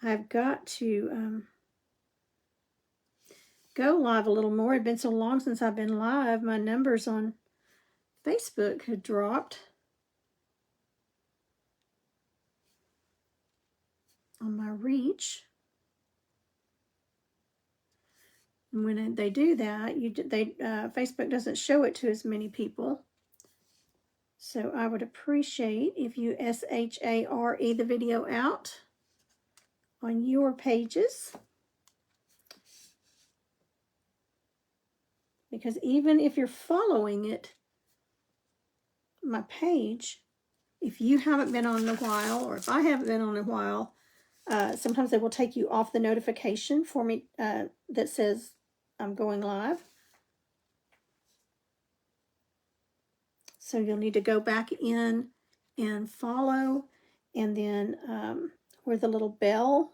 I've got to go live a little more. It's been so long since I've been live. My numbers on Facebook had dropped on my reach. And when they do that, Facebook doesn't show it to as many people. So I would appreciate if you SHARE the video out on your pages. Because even if you're following it, my page, if you haven't been on in a while, or if I haven't been on in a while, sometimes they will take you off the notification for me that says I'm going live. So you'll need to go back in and follow, and then where the little bell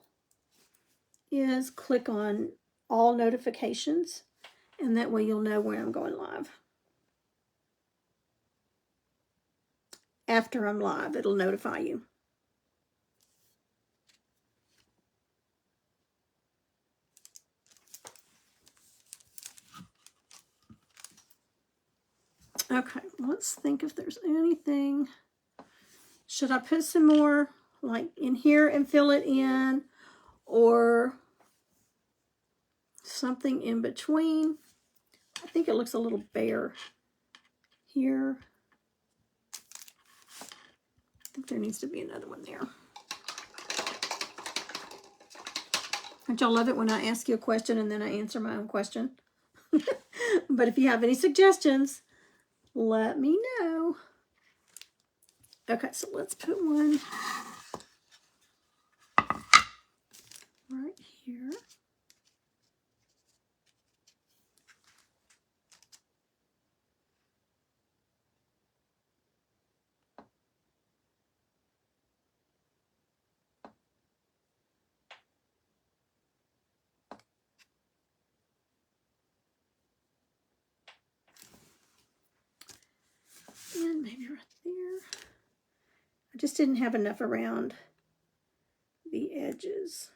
is, click on all notifications, and that way you'll know when I'm going live. After I'm live, it'll notify you. Okay, let's think if there's anything. Should I put some more like in here and fill it in, or something in between? I think it looks a little bare here. I think there needs to be another one there. Don't y'all love it when I ask you a question and then I answer my own question? But if you have any suggestions, let me know. Okay, so let's put one right here. And maybe right there. I just didn't have enough around the edges.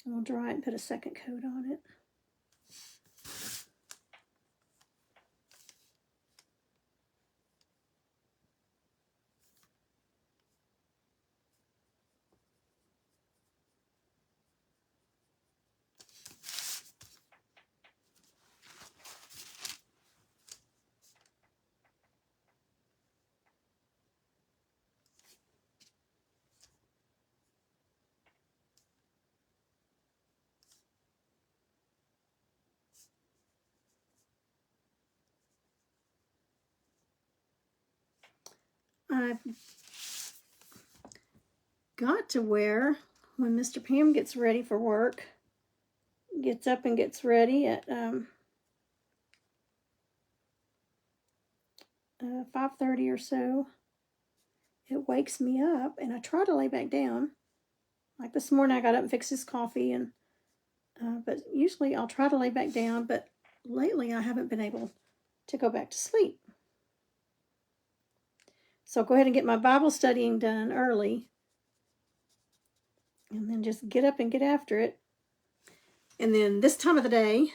I'll dry it and put a second coat on it. I've got to wear, when Mr. Pam gets ready for work, gets up and gets ready at 5:30 or so, it wakes me up, and I try to lay back down. Like this morning, I got up and fixed his coffee, and but usually I'll try to lay back down, but lately I haven't been able to go back to sleep. So I'll go ahead and get my Bible studying done early, and then just get up and get after it. And then this time of the day,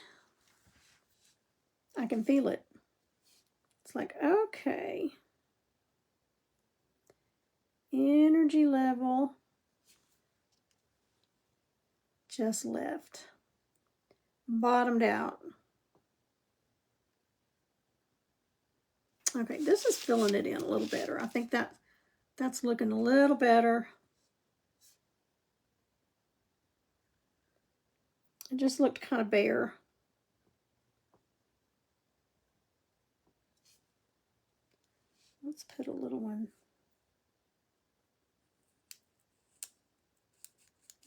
I can feel it. It's like, okay, energy level just left, bottomed out. Okay, this is filling it in a little better. I think that's looking a little better. It just looked kind of bare. Let's put a little one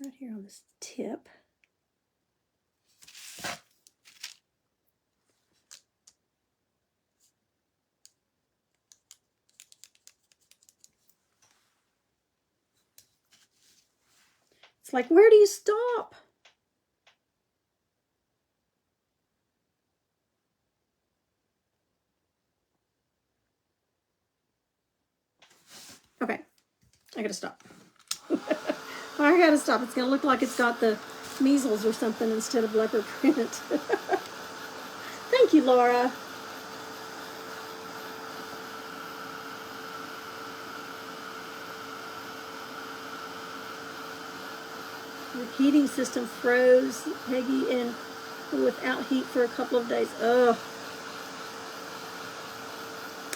right here on this tip. It's like, where do you stop? Okay, I gotta stop. I gotta stop. It's gonna look like it's got the measles or something instead of leopard print. Thank you, Laura. The heating system froze, Peggy, and without heat for a couple of days. Ugh.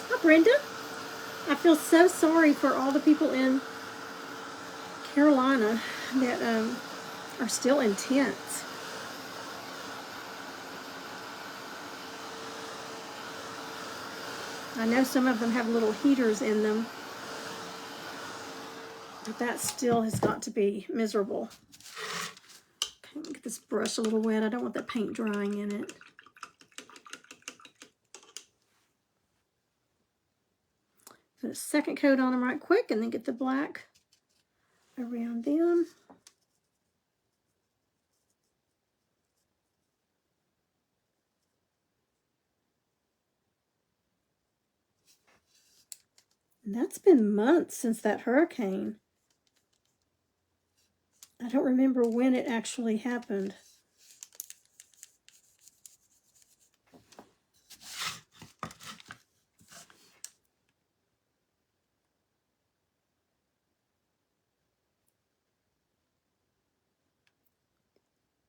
Hi, Brenda. I feel so sorry for all the people in Carolina that are still in tents. I know some of them have little heaters in them, but that still has got to be miserable. Okay, get this brush a little wet. I don't want that paint drying in it. Put a second coat on them right quick, and then get the black around them. And that's been months since that hurricane. I don't remember when it actually happened.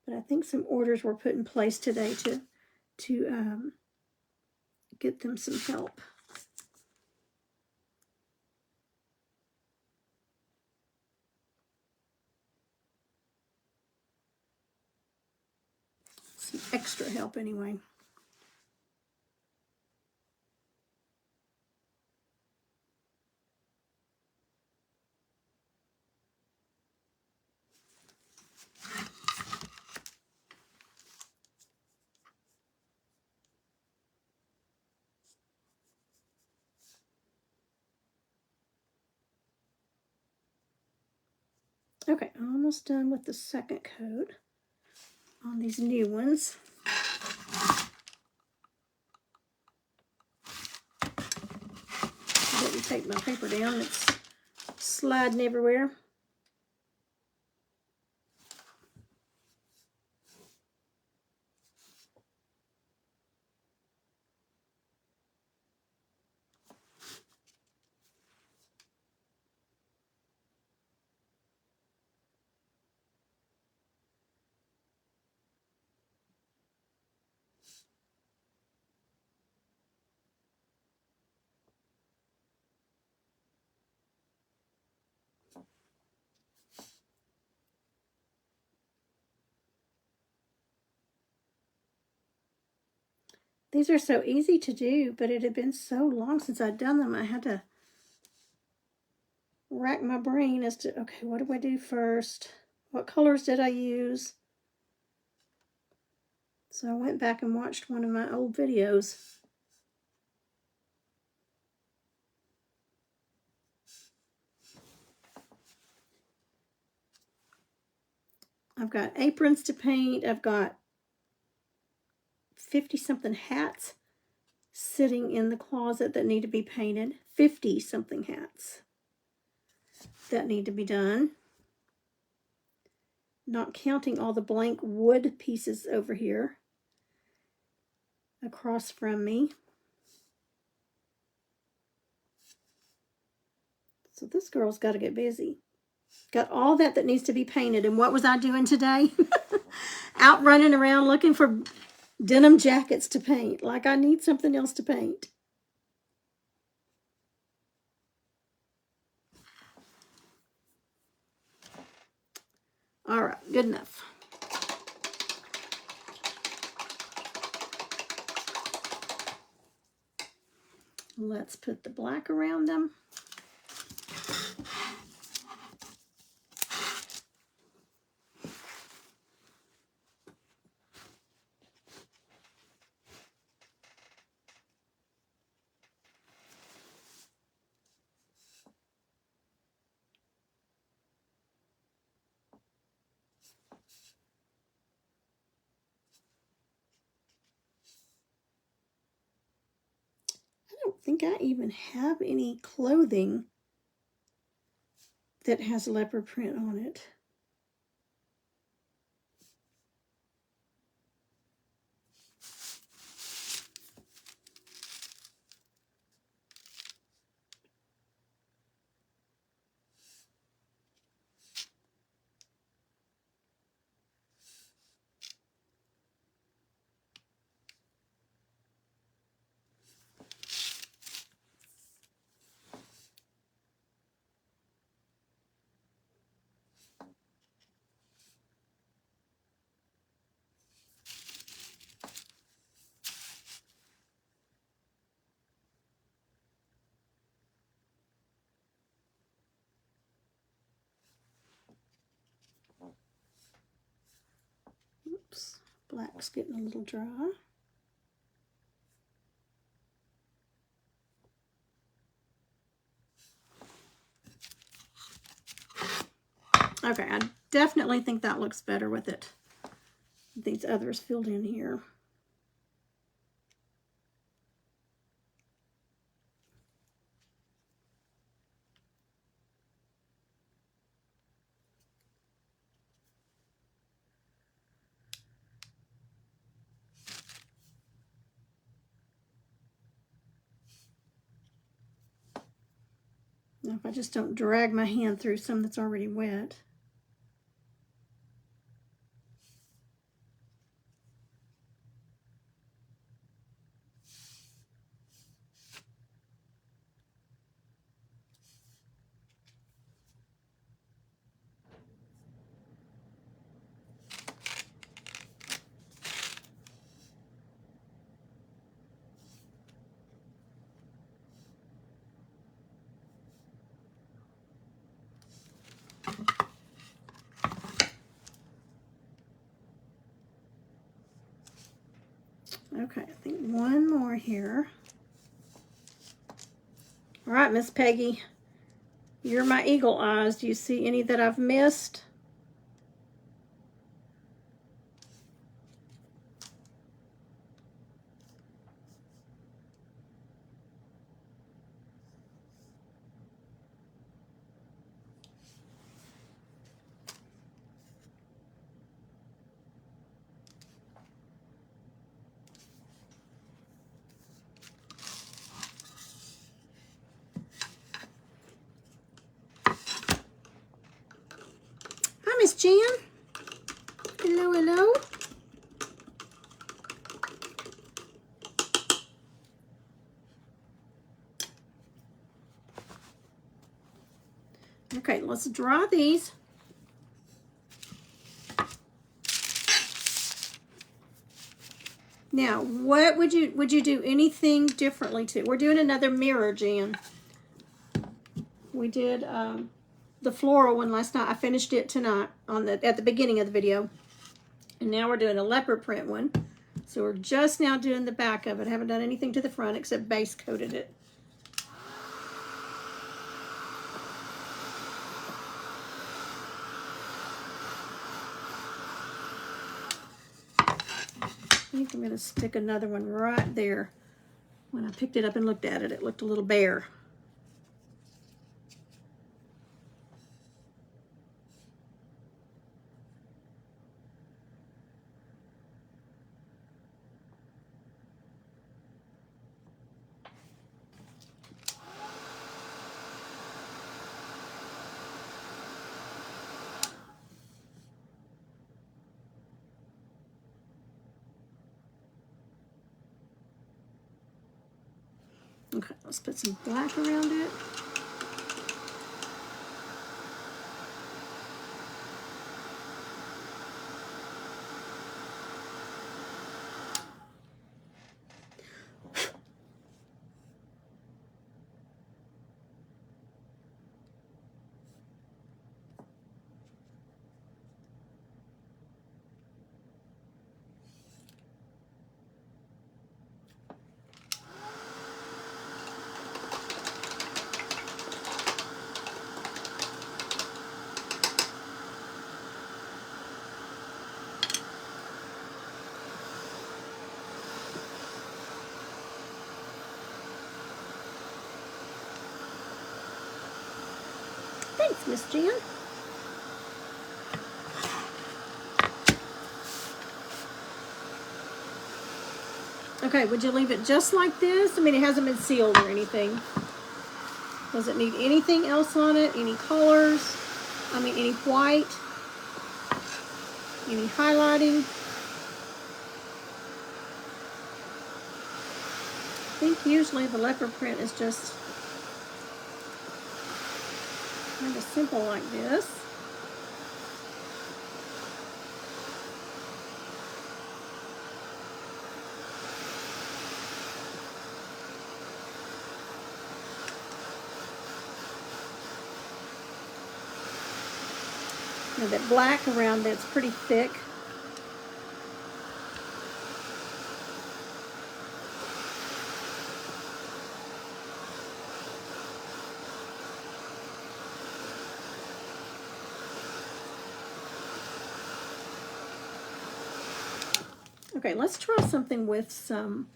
But I think some orders were put in place today to get them some help. Some extra help anyway. Okay, almost done with the second coat on these new ones. I didn't take my paper down. It's sliding everywhere. These are so easy to do, but it had been so long since I'd done them. I had to rack my brain as to, okay, what do I do first? What colors did I use? So I went back and watched one of my old videos. I've got aprons to paint. I've got 50-something hats sitting in the closet that need to be painted. 50-something hats that need to be done. Not counting all the blank wood pieces over here across from me. So this girl's got to get busy. Got all that needs to be painted. And what was I doing today? Out running around looking for denim jackets to paint. Like I need something else to paint. All right, good enough. Let's put the black around them. I don't think I even have any clothing that has leopard print on it. Oops, black's getting a little dry. Okay, I definitely think that looks better with it. These others filled in here. Now, if I just don't drag my hand through some that's already wet. Okay, I think one more here. All right, Miss Peggy, you're my eagle eyes. Do you see any that I've missed? Hi, Miss Jan. Hello, hello. Okay, let's dry these. Now, what would you do anything differently to? We're doing another mirror, Jan. We did the floral one last night. I finished it tonight at the beginning of the video. And now we're doing a leopard print one. So we're just now doing the back of it. I haven't done anything to the front except base coated it. think I'm going to stick another one right there. When I picked it up and looked at it, it looked a little bare. Okay, let's put some black around it. Thanks, Miss Jan. Okay, would you leave it just like this? I mean, it hasn't been sealed or anything. Does it need anything else on it? Any colors? I mean, any white? Any highlighting? I think usually the leopard print is just kind of simple like this. And that black around that's pretty thick. Okay, let's try something with some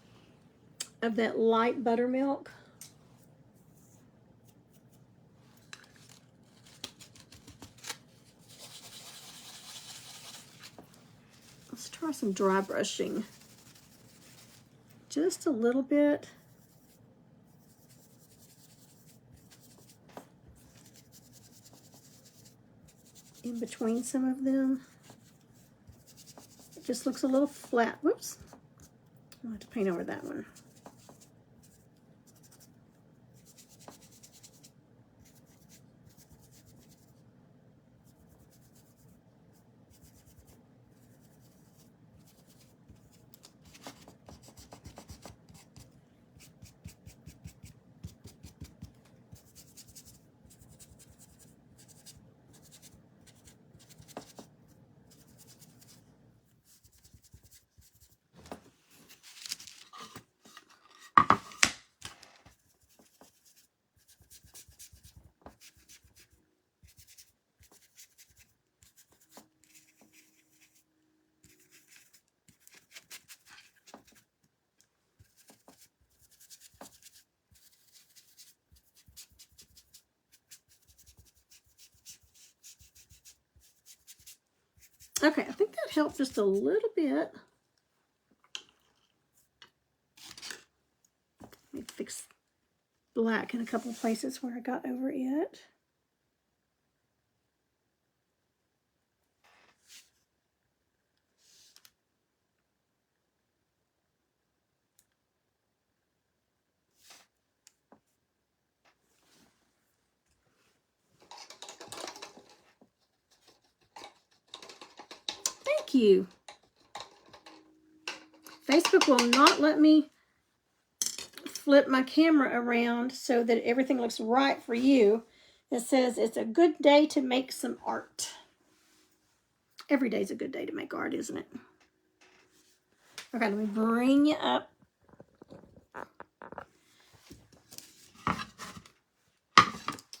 of that light buttermilk. Let's try some dry brushing. Just a little bit. In between some of them. It just looks a little flat. Whoops. I'll have to paint over that one. Okay, I think that helped just a little bit. Let me fix black in a couple of places where I got over it. Thank you. Facebook will not let me flip my camera around so that everything looks right for you. It says it's a good day to make some art. Every day's a good day to make art, isn't it? Okay, let me bring you up.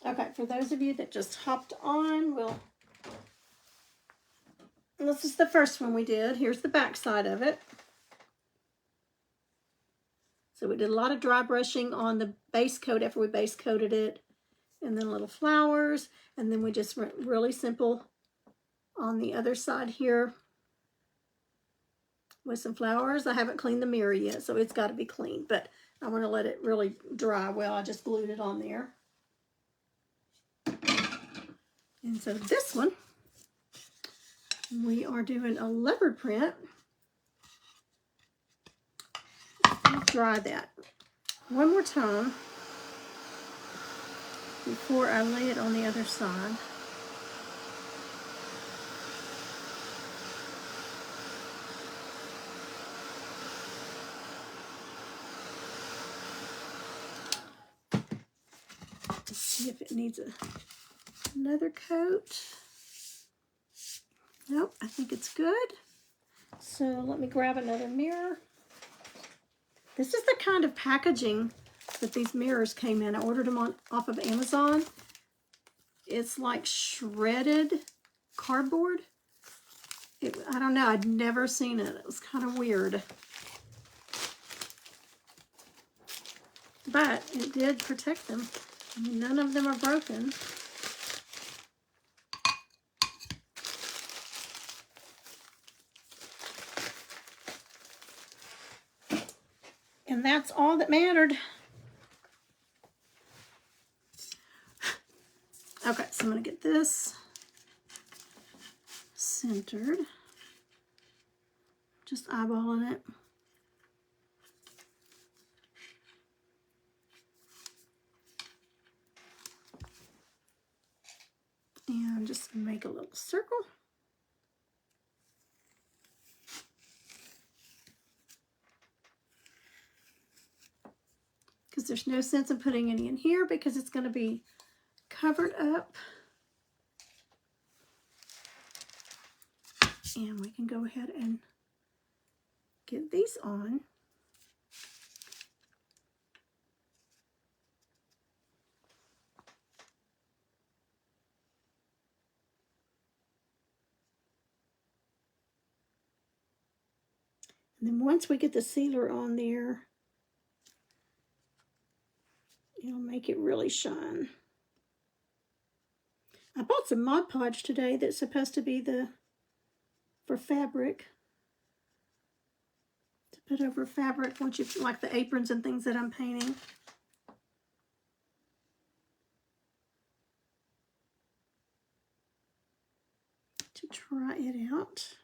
Okay, for those of you that just hopped on, this is the first one we did. Here's the back side of it. So we did a lot of dry brushing on the base coat after we base coated it. And then little flowers. And then we just went really simple on the other side here with some flowers. I haven't cleaned the mirror yet, so it's got to be clean. But I want to let it really dry well. I just glued it on there. And so this one, we are doing a leopard print. Dry that one more time before I lay it on the other side. Let's see if it needs another coat. Nope, I think it's good. So let me grab another mirror. This is the kind of packaging that these mirrors came in. I ordered them off of Amazon. It's like shredded cardboard. I don't know, I'd never seen it. It was kind of weird. But it did protect them. I mean, none of them are broken. And that's all that mattered. Okay, so I'm going to get this centered. Just eyeballing it. And just make a little circle. Because there's no sense in putting any in here because it's going to be covered up. And we can go ahead and get these on. And then once we get the sealer on there, it'll make it really shine. I bought some Mod Podge today that's supposed to be for fabric. To put over fabric once you like the aprons and things that I'm painting. To try it out.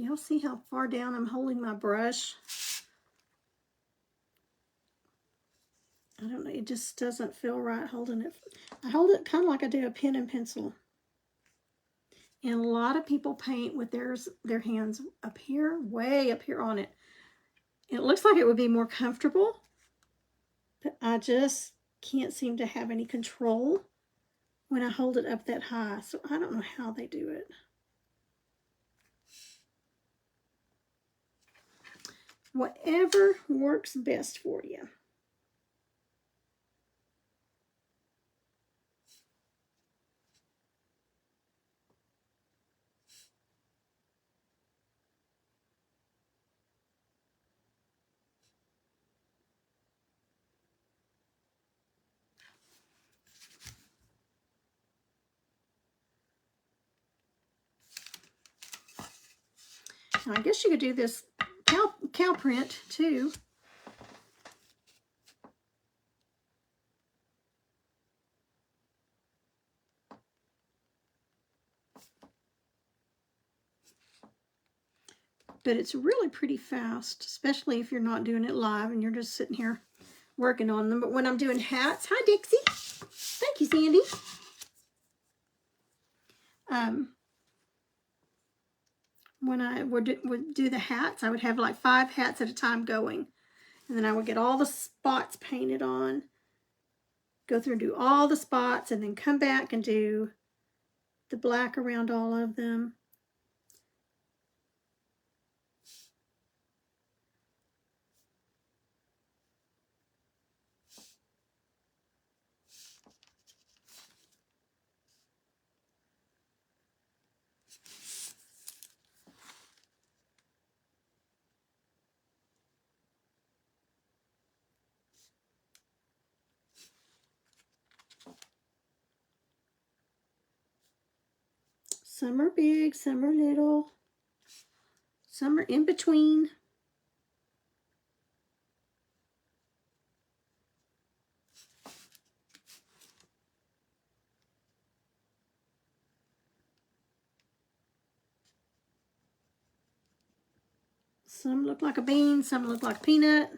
Y'all see how far down I'm holding my brush? I don't know, it just doesn't feel right holding it. I hold it kind of like I do a pen and pencil. And a lot of people paint with their hands up here, way up here on it. And it looks like it would be more comfortable, but I just can't seem to have any control when I hold it up that high. So I don't know how they do it. Whatever works best for you. Now, I guess you could do this cow print too. But it's really pretty fast, especially if you're not doing it live and you're just sitting here working on them. But when I'm doing hats, hi Dixie. Thank you, Sandy. When I would do the hats, I would have like 5 hats at a time going. And then I would get all the spots painted on, go through and do all the spots, and then come back and do the black around all of them. Some are big, some are little, some are in between. Some look like a bean, some look like a peanut.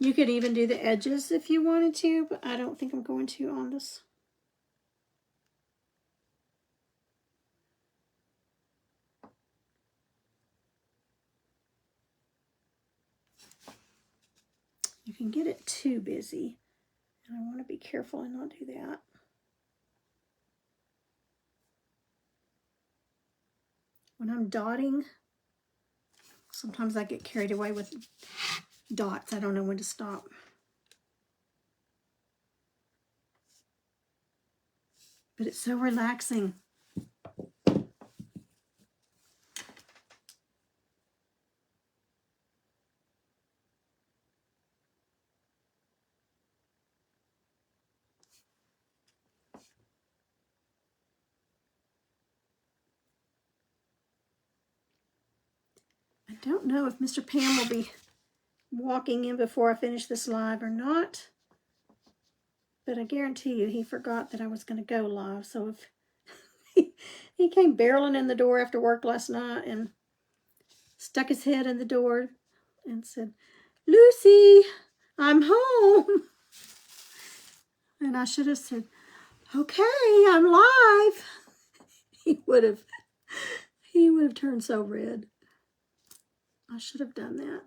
You could even do the edges if you wanted to, but I don't think I'm going to on this. You can get it too busy, and I want to be careful and not do that. When I'm dotting, sometimes I get carried away with dots. I don't know when to stop. But it's so relaxing. I don't know if Mr. Pam will be walking in before I finish this live or not. But I guarantee you he forgot that I was going to go live. So if he came barreling in the door after work last night and stuck his head in the door and said, "Lucy, I'm home." And I should have said, "Okay, I'm live." He would have turned so red. I should have done that.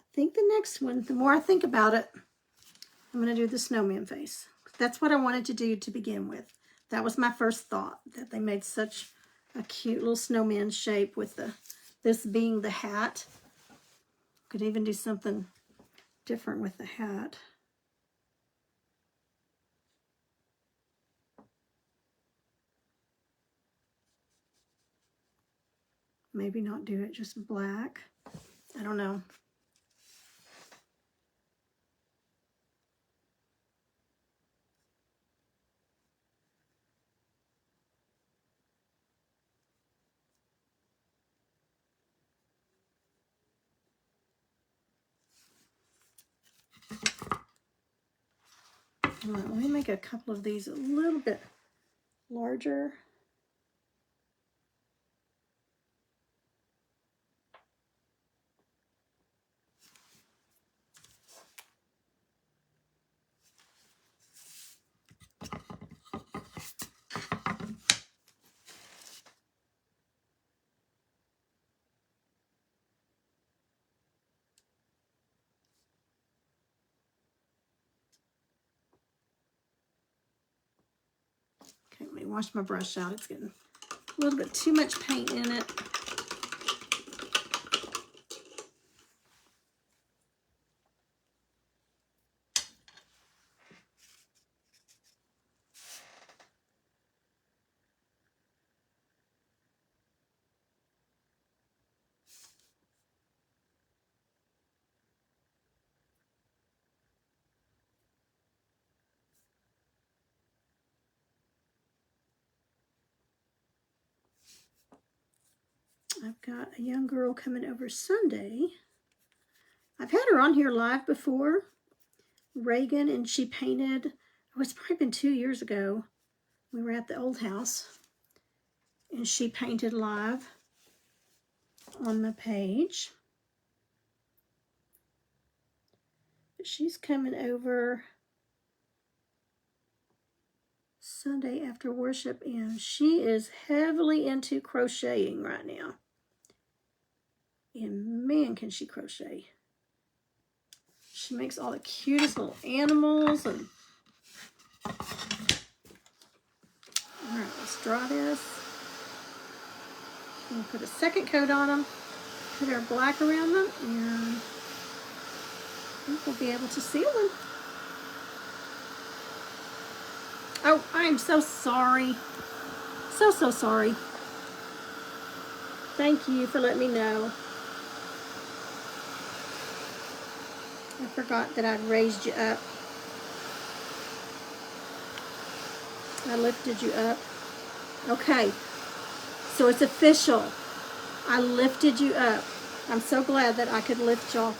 I think the next one, the more I think about it, I'm going to do the snowman face. That's what I wanted to do to begin with. That was my first thought, that they made such a cute little snowman shape with this being the hat. Could even do something different with the hat. Maybe not do it just black. I don't know. Let me make a couple of these a little bit larger. Okay, let me wash my brush out. It's getting a little bit too much paint in it. I've got a young girl coming over Sunday. I've had her on here live before, Reagan, and she painted, oh, it's probably been 2 years ago. We were at the old house, and she painted live on my page. But she's coming over Sunday after worship, and she is heavily into crocheting right now. And man, can she crochet. She makes all the cutest little animals. And all right, let's draw this. I'm going to put a second coat on them, put our black around them, and I think we'll be able to seal them. Oh, I am so sorry. So sorry. Thank you for letting me know. I forgot that I'd raised you up. I lifted you up. Okay, so it's official. I lifted you up. I'm so glad that I could lift y'all.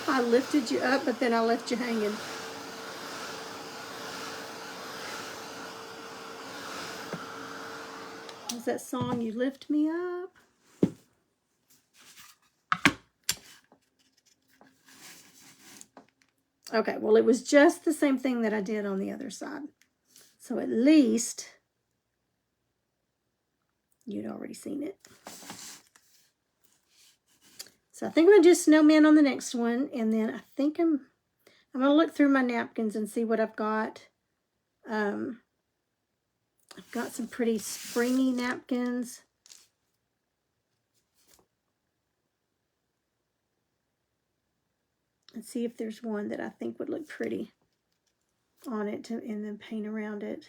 I lifted you up, but then I left you hanging. What's that song, You Lift Me Up? Okay, well, it was just the same thing that I did on the other side. So at least you'd already seen it. So I think I'm going to do snowmen on the next one. And then I think I'm going to look through my napkins and see what I've got. I've got some pretty springy napkins. Let's see if there's one that I think would look pretty on it and then paint around it.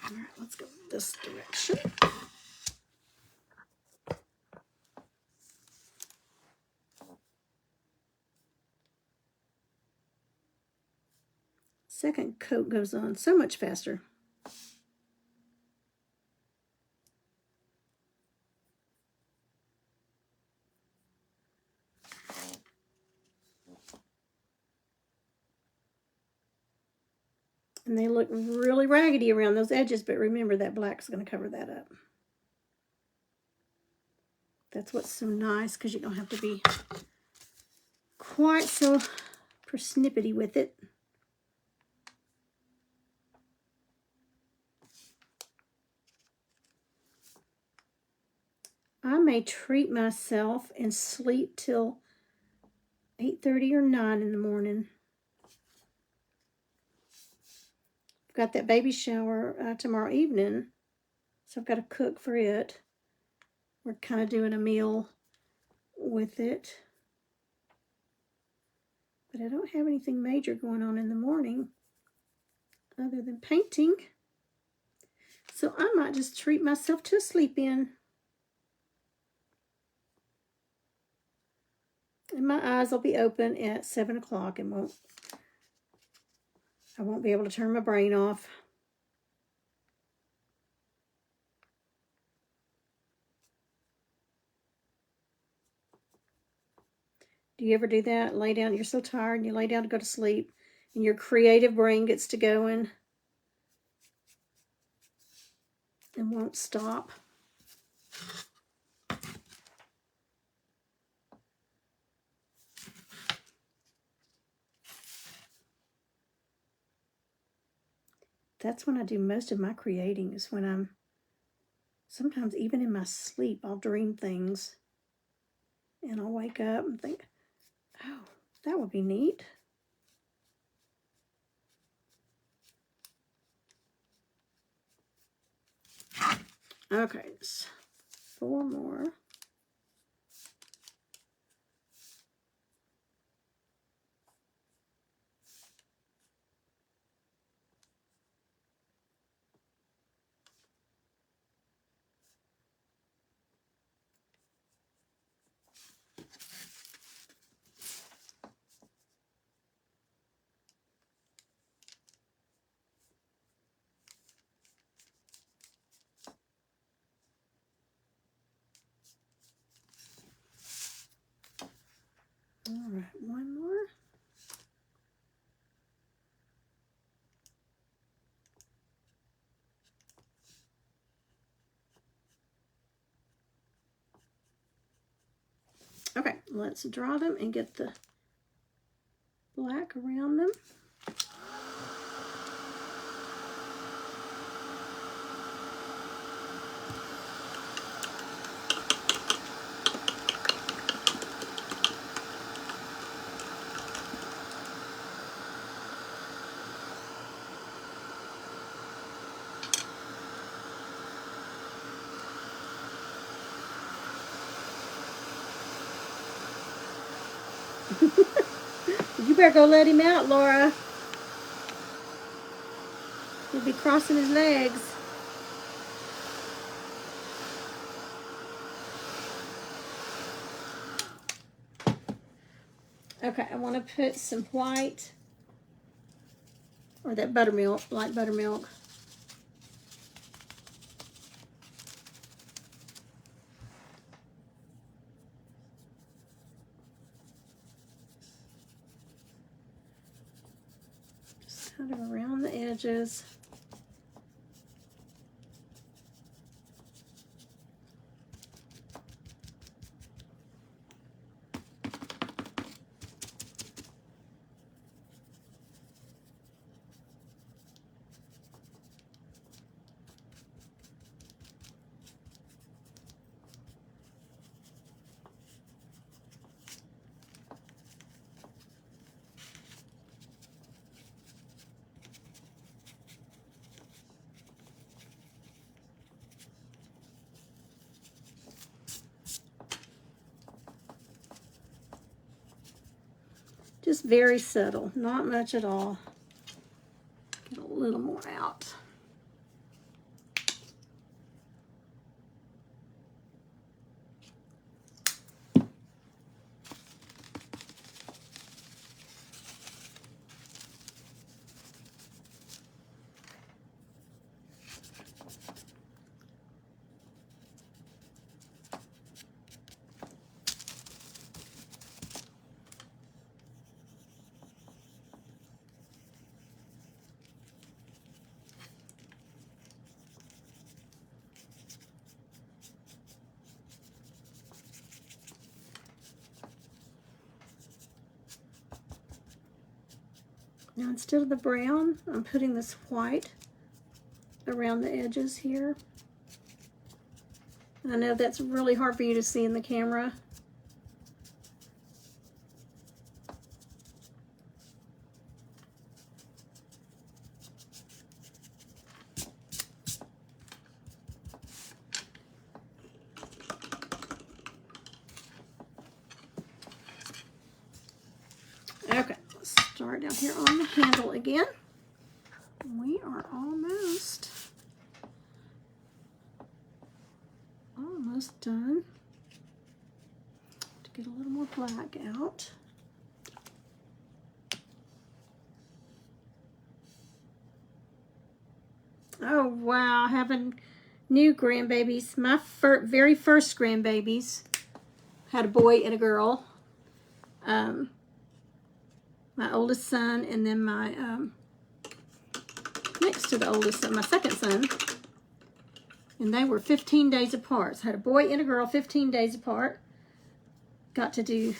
All right, let's go this direction. Second coat goes on so much faster. And they look really raggedy around those edges, but remember that black's going to cover that up. That's what's so nice, because you don't have to be quite so persnippety with it. I may treat myself and sleep till 8:30 or 9 in the morning. I've got that baby shower tomorrow evening, so I've got to cook for it. We're kind of doing a meal with it. But I don't have anything major going on in the morning other than painting. So I might just treat myself to a sleep-in. And my eyes will be open at 7 o'clock and I won't be able to turn my brain off. Do you ever do that? Lay down, you're so tired and you lay down to go to sleep and your creative brain gets to going and won't stop. That's when I do most of my creating, is when I'm, sometimes even in my sleep, I'll dream things and I'll wake up and think, oh, that would be neat. Okay, 4 more. All right, 1 more. Okay, let's draw them and get the black around them. You better go let him out, Laura. He'll be crossing his legs. Okay, I want to put some white, or that buttermilk, light buttermilk. Just kind of around the edges. Just very subtle, not much at all. Get a little more out. Now instead of the brown, I'm putting this white around the edges here. And I know that's really hard for you to see in the camera. Okay, let's start down here on the handle again. We are almost done. To get a little more black out. Oh wow, having new grandbabies. My very first grandbabies had a boy and a girl. My oldest son, and then my next to the oldest son, my second son. And they were 15 days apart. So I had a boy and a girl 15 days apart. Got to do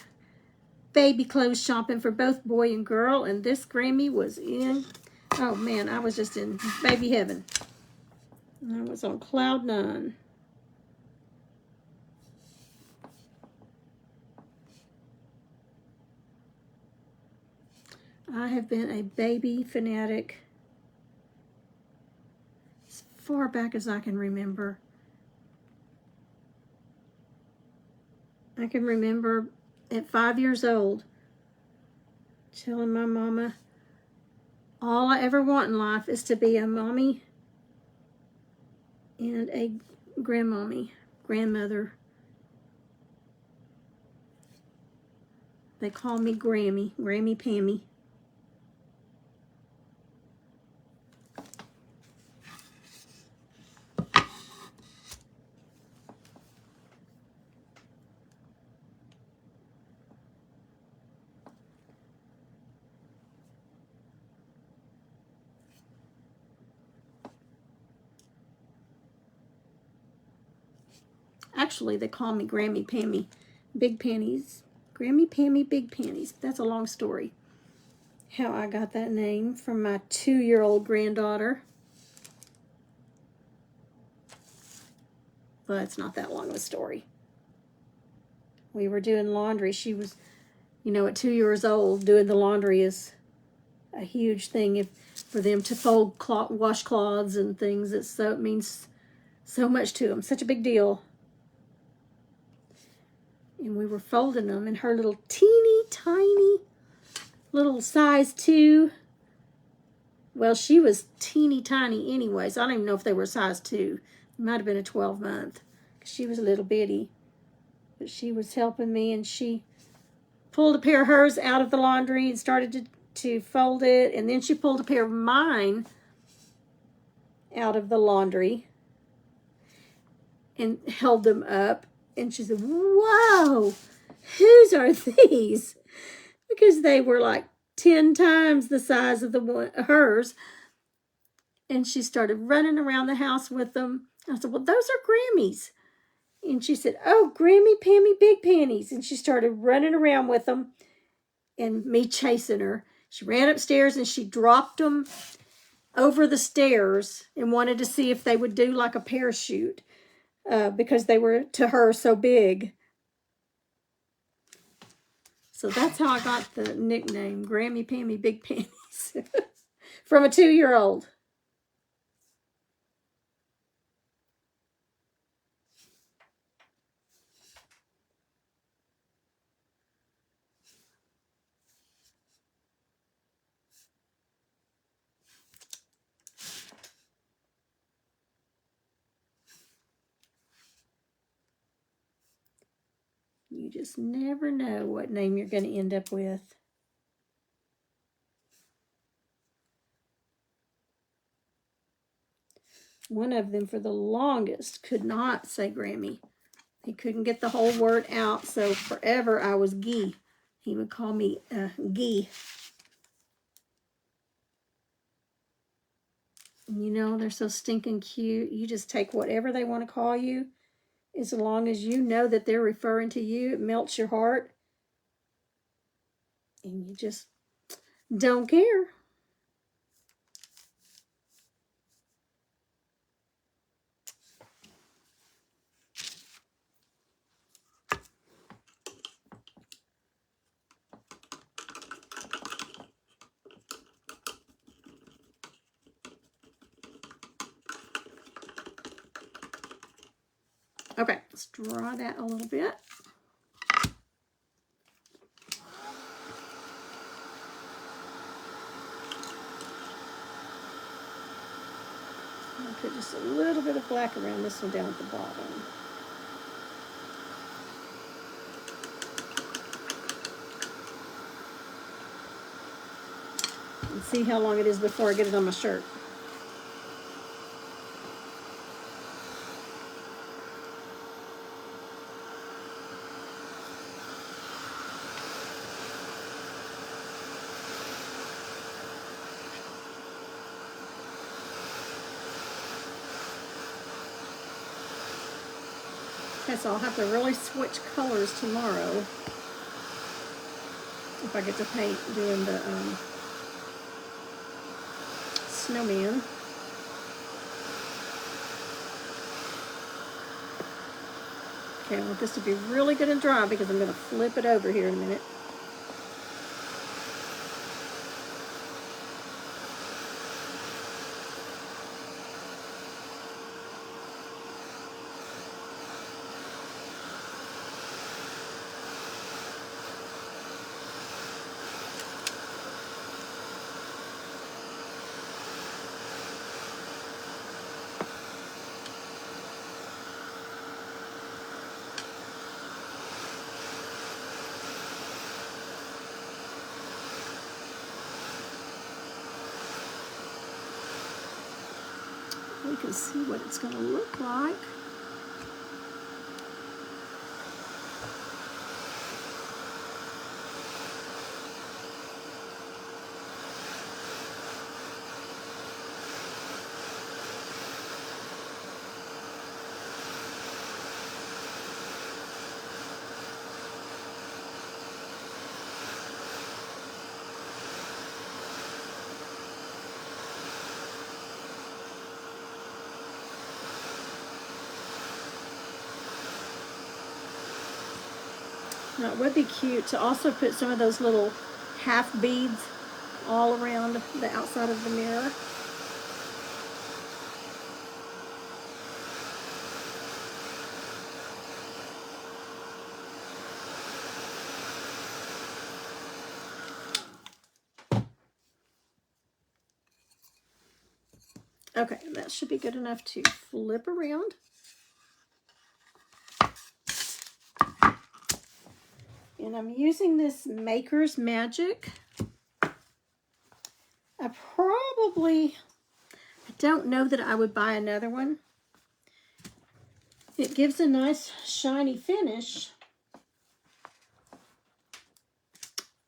baby clothes shopping for both boy and girl. And this Grammy was in, oh man, I was just in baby heaven. I was on cloud nine. I have been a baby fanatic as far back as I can remember. I can remember at 5 years old telling my mama, all I ever want in life is to be a mommy and a grandmother. They call me Grammy Pammy. Actually, they call me Grammy Pammy Big Panties. Grammy Pammy Big Panties. That's a long story. How I got that name from my 2-year-old granddaughter. Well, it's not that long of a story. We were doing laundry. She was, you know, at 2 years old, doing the laundry is a huge thing for them to fold washcloths and things. It means so much to them. Such a big deal. And we were folding them in her little teeny tiny little size 2. Well, she was teeny tiny anyway, so I don't even know if they were size 2. It might have been a 12-month. She was a little bitty. But she was helping me, and she pulled a pair of hers out of the laundry and started to fold it. And then she pulled a pair of mine out of the laundry and held them up. And she said, "Whoa, whose are these?" Because they were like 10 times the size of hers. And she started running around the house with them. I said, "Well, those are Grammy's." And she said, "Oh, Grammy Pammy Big Panties." And she started running around with them and me chasing her. She ran upstairs and she dropped them over the stairs and wanted to see if they would do like a parachute because they were, to her, so big. So that's how I got the nickname, Grammy Pammy Big Panties, from a 2-year-old. You just never know what name you're going to end up with. One of them, for the longest, could not say Grammy. He couldn't get the whole word out, so forever I was Gee. He would call me Gee. You know, they're so stinking cute. You just take whatever they want to call you. As long as you know that they're referring to you, it melts your heart. And you just don't care. Okay, let's draw that a little bit. I'll put just a little bit of black around this one down at the bottom. And see how long it is before I get it on my shirt. Okay, so I'll have to really switch colors tomorrow if I get to paint doing the snowman. Okay, I want this to be really good and dry because I'm going to flip it over here in a minute. We can see what it's going to look like. Now, it would be cute to also put some of those little half beads all around the outside of the mirror. Okay, that should be good enough to flip around. And I'm using this Maker's Magic. I don't know that I would buy another one. It gives a nice shiny finish.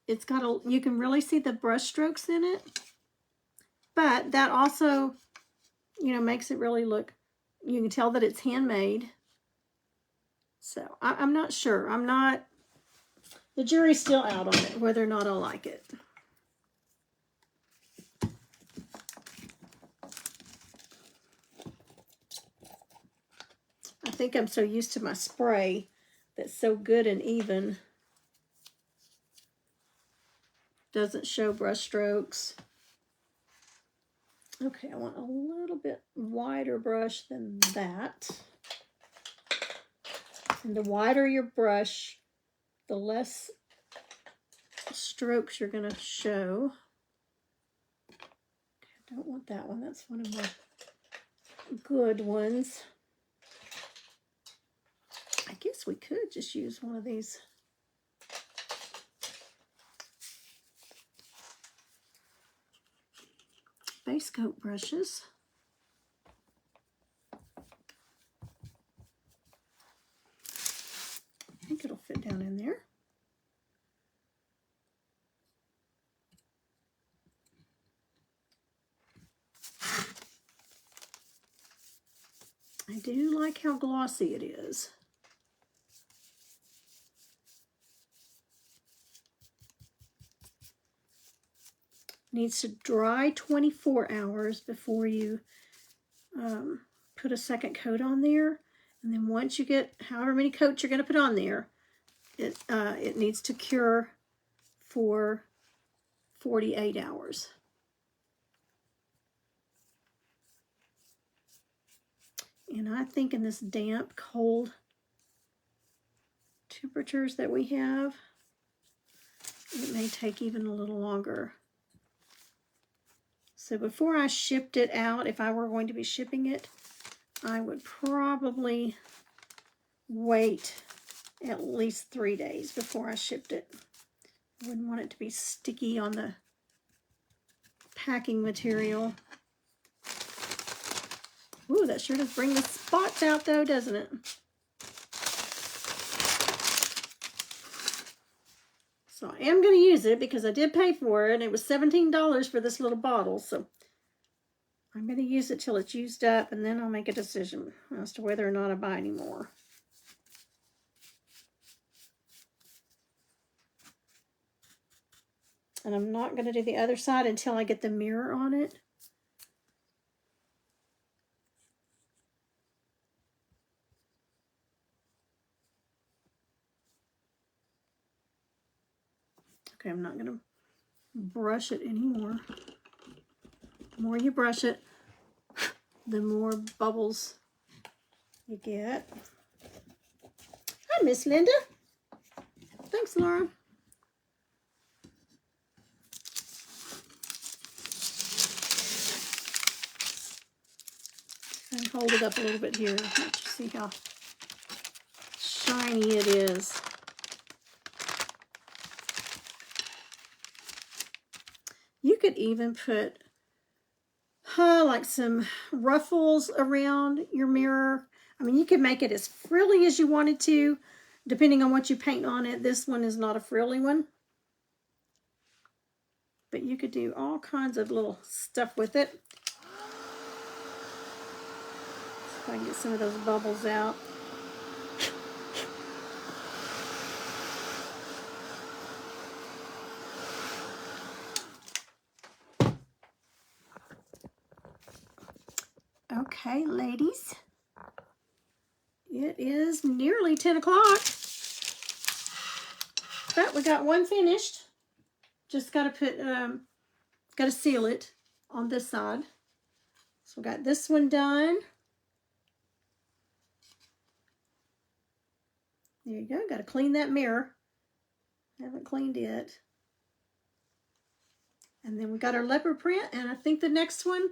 It's got you can really see the brush strokes in it. But that also, you know, makes it really look, you can tell that it's handmade. So I'm not sure. The jury's still out on it, whether or not I like it. I think I'm so used to my spray that's so good and even. Doesn't show brush strokes. Okay, I want a little bit wider brush than that. And the wider your brush, the less strokes you're going to show. Okay, I don't want that one. That's one of my good ones. I guess we could just use one of these base coat brushes. I think it'll fit down in there. I do like how glossy it is. Needs to dry 24 hours before you put a second coat on there. And then once you get however many coats you're going to put on there, it needs to cure for 48 hours. And I think in this damp, cold temperatures that we have, it may take even a little longer. So before I shipped it out, if I were going to be shipping it, I would probably wait at least 3 days before I shipped it. I wouldn't want it to be sticky on the packing material. Ooh, that sure does bring the spots out though, doesn't it? So I am going to use it because I did pay for it, and it was $17 for this little bottle. So I'm going to use it till it's used up, and then I'll make a decision as to whether or not I buy any more. And I'm not going to do the other side until I get the mirror on it. Okay, I'm not going to brush it anymore. The more you brush it, the more bubbles you get. Hi, Miss Linda. Thanks, Laura. And hold it up a little bit here. Let you see how shiny it is. You could even put like some ruffles around your mirror. I mean, you could make it as frilly as you wanted to, depending on what you paint on it. This one is not a frilly one. But you could do all kinds of little stuff with it. See if I can get some of those bubbles out. Okay, ladies, it is nearly 10 o'clock. But we got one finished. Just got to put, got to seal it on this side. So we got this one done. There you go. Got to clean that mirror. Haven't cleaned it. And then we got our leopard print, and I think the next one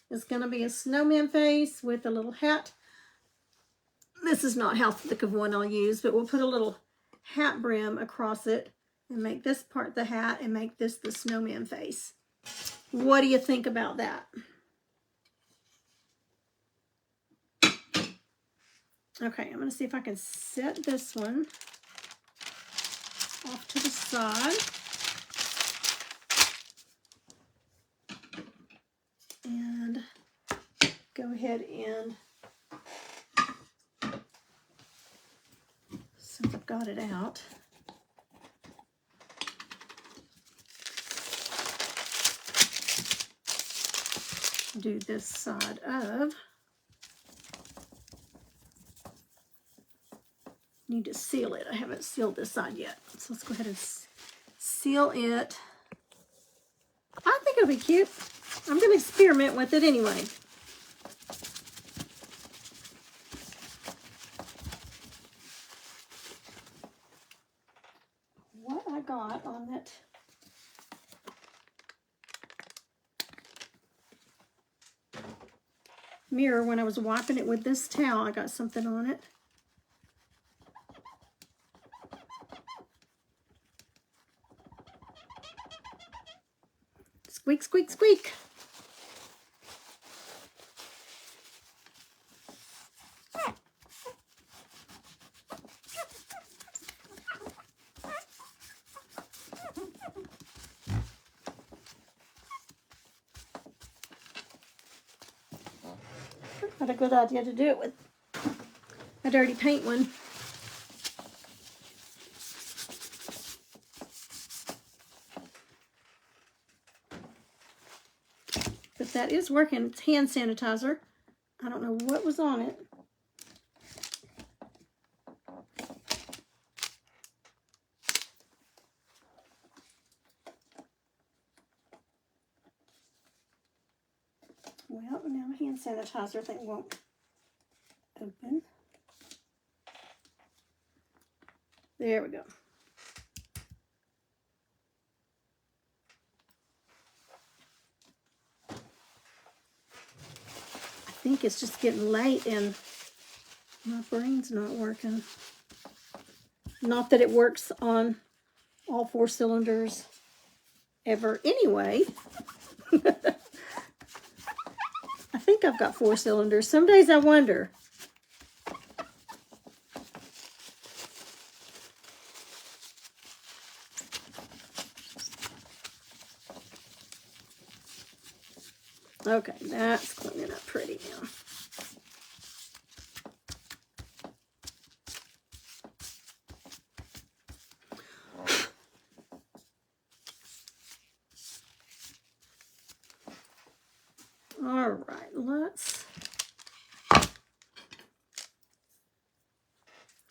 is going to be a snowman face with a little hat. This is not how thick of one I'll use, but we'll put a little hat brim across it and make this part the hat and make this the snowman face. What do you think about that? Okay, I'm going to see if I can set this one off to the side. And go ahead and, since I've got it out, do this side of, need to seal it. I haven't sealed this side yet. So let's go ahead and seal it. I think it'll be cute. I'm going to experiment with it anyway. What I got on that mirror, when I was wiping it with this towel, I got something on it. Squeak, squeak, squeak. What a good idea to do it with a dirty paint one. But that is working. It's hand sanitizer. I don't know what was on it. Well, now hand sanitizer thing won't open. There we go. I think it's just getting late and my brain's not working. Not that it works on all 4 cylinders ever anyway. I think I've got 4 cylinders. Some days I wonder. Okay, that's cleaning up pretty now. All right, let's, I'm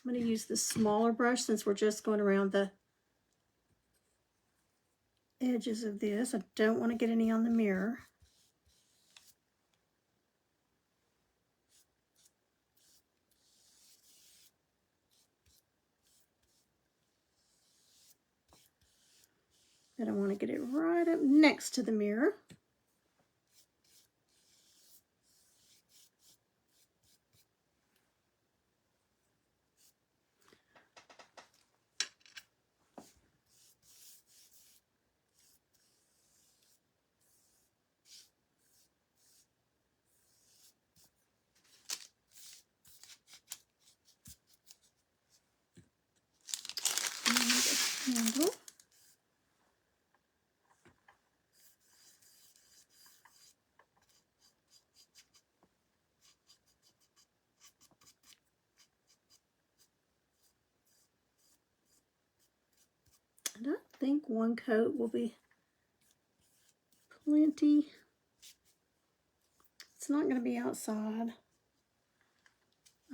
going to use this smaller brush since we're just going around the edges of this. I don't want to get any on the mirror. And I want to get it right up next to the mirror. And a handle. And I think one coat will be plenty. It's not going to be outside,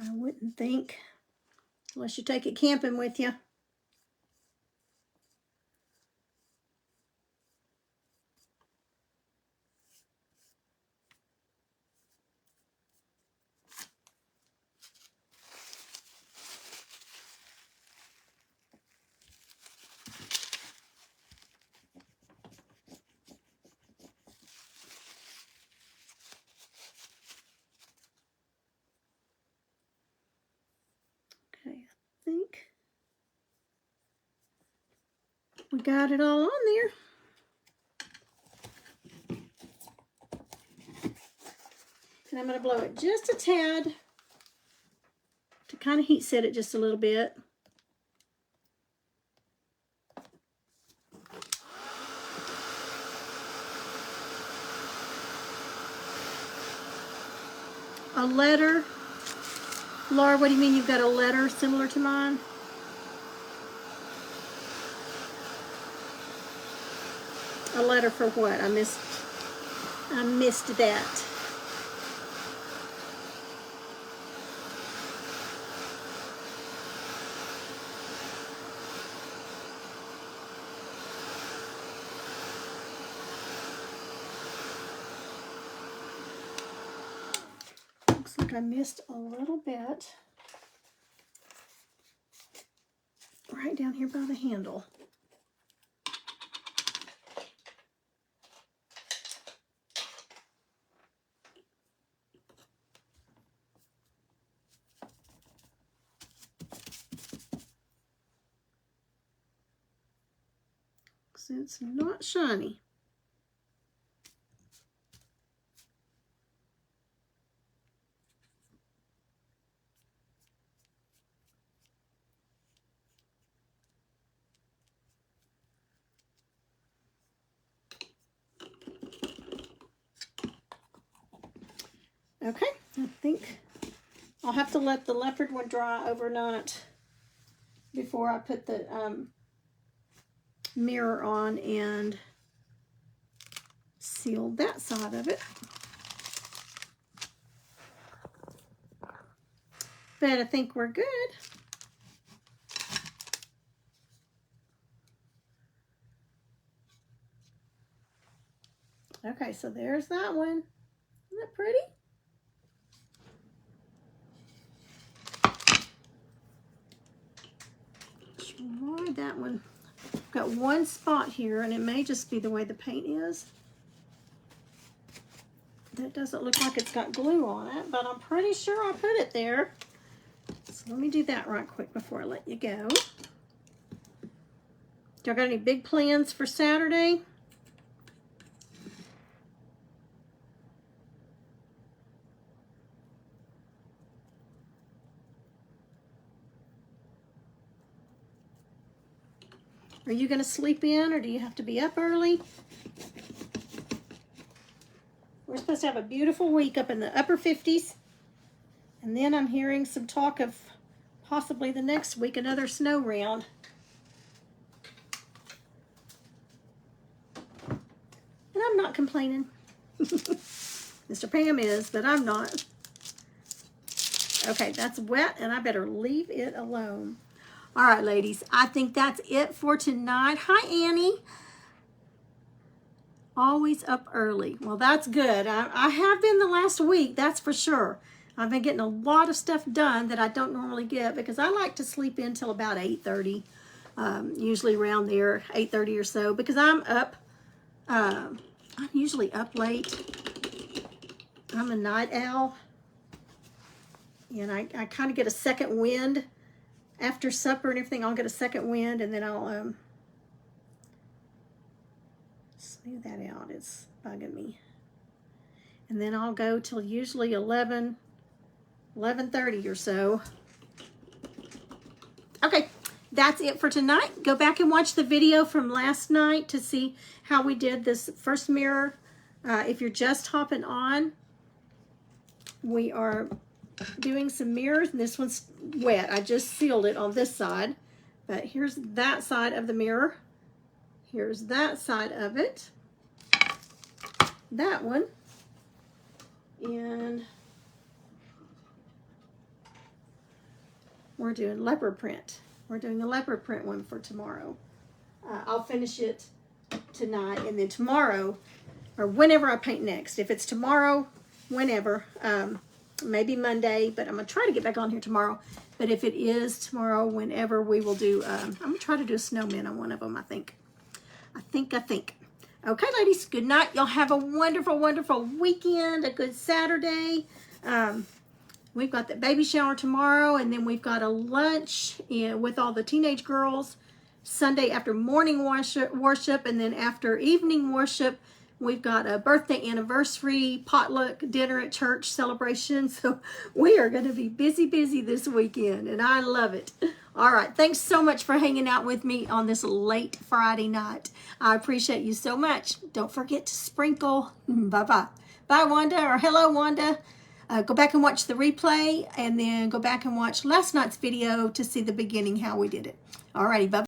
I wouldn't think, unless you take it camping with you. got it all on there. And I'm going to blow it just a tad to kind of heat set it just a little bit. A letter. Laura, what do you mean you've got a letter similar to mine? A letter for what? I missed that. Looks like I missed a little bit right down here by the handle. So it's not shiny. Okay, I think I'll have to let the leopard one dry overnight before I put the mirror on and seal that side of it. But I think we're good. Okay, so there's that one. Isn't that pretty? Try that one. I've got one spot here, and it may just be the way the paint is. That doesn't look like it's got glue on it, but I'm pretty sure I put it there. So let me do that right quick before I let you go. Y'all got any big plans for Saturday? Are you going to sleep in, or do you have to be up early? We're supposed to have a beautiful week up in the upper 50s. And then I'm hearing some talk of possibly the next week, another snow round. And I'm not complaining. Mr. Pam is, but I'm not. Okay, that's wet, and I better leave it alone. All right, ladies, I think that's it for tonight. Hi, Annie. Always up early. Well, that's good. I have been the last week, that's for sure. I've been getting a lot of stuff done that I don't normally get because I like to sleep in till about 8:30, usually around there, 8:30 or so, because I'm up. I'm usually up late. I'm a night owl, and I kind of get a second wind. After supper and everything, I'll get a second wind, and then I'll smooth that out. It's bugging me. And then I'll go till usually 11:30 or so. Okay, that's it for tonight. Go back and watch the video from last night to see how we did this first mirror. If you're just hopping on, we are doing some mirrors, and this one's wet. I just sealed it on this side, but here's that side of the mirror. Here's that side of it. That one. And we're doing leopard print. We're doing a leopard print one for tomorrow. I'll finish it tonight, and then tomorrow, or whenever I paint next. If it's tomorrow, whenever, maybe Monday, but I'm going to try to get back on here tomorrow. But if it is tomorrow, whenever, we will do, I'm going to try to do a snowman on one of them, I think. Okay, ladies, good night. Y'all have a wonderful, wonderful weekend, a good Saturday. We've got the baby shower tomorrow, and then we've got a lunch with all the teenage girls. Sunday after morning worship, and then after evening worship, we've got a birthday anniversary potluck dinner at church celebration. So we are going to be busy this weekend, and I love it. All right. Thanks so much for hanging out with me on this late Friday night. I appreciate you so much. Don't forget to sprinkle. Bye-bye. Bye, Wanda, or hello, Wanda. Go back and watch the replay, and then go back and watch last night's video to see the beginning, how we did it. All righty. Bye.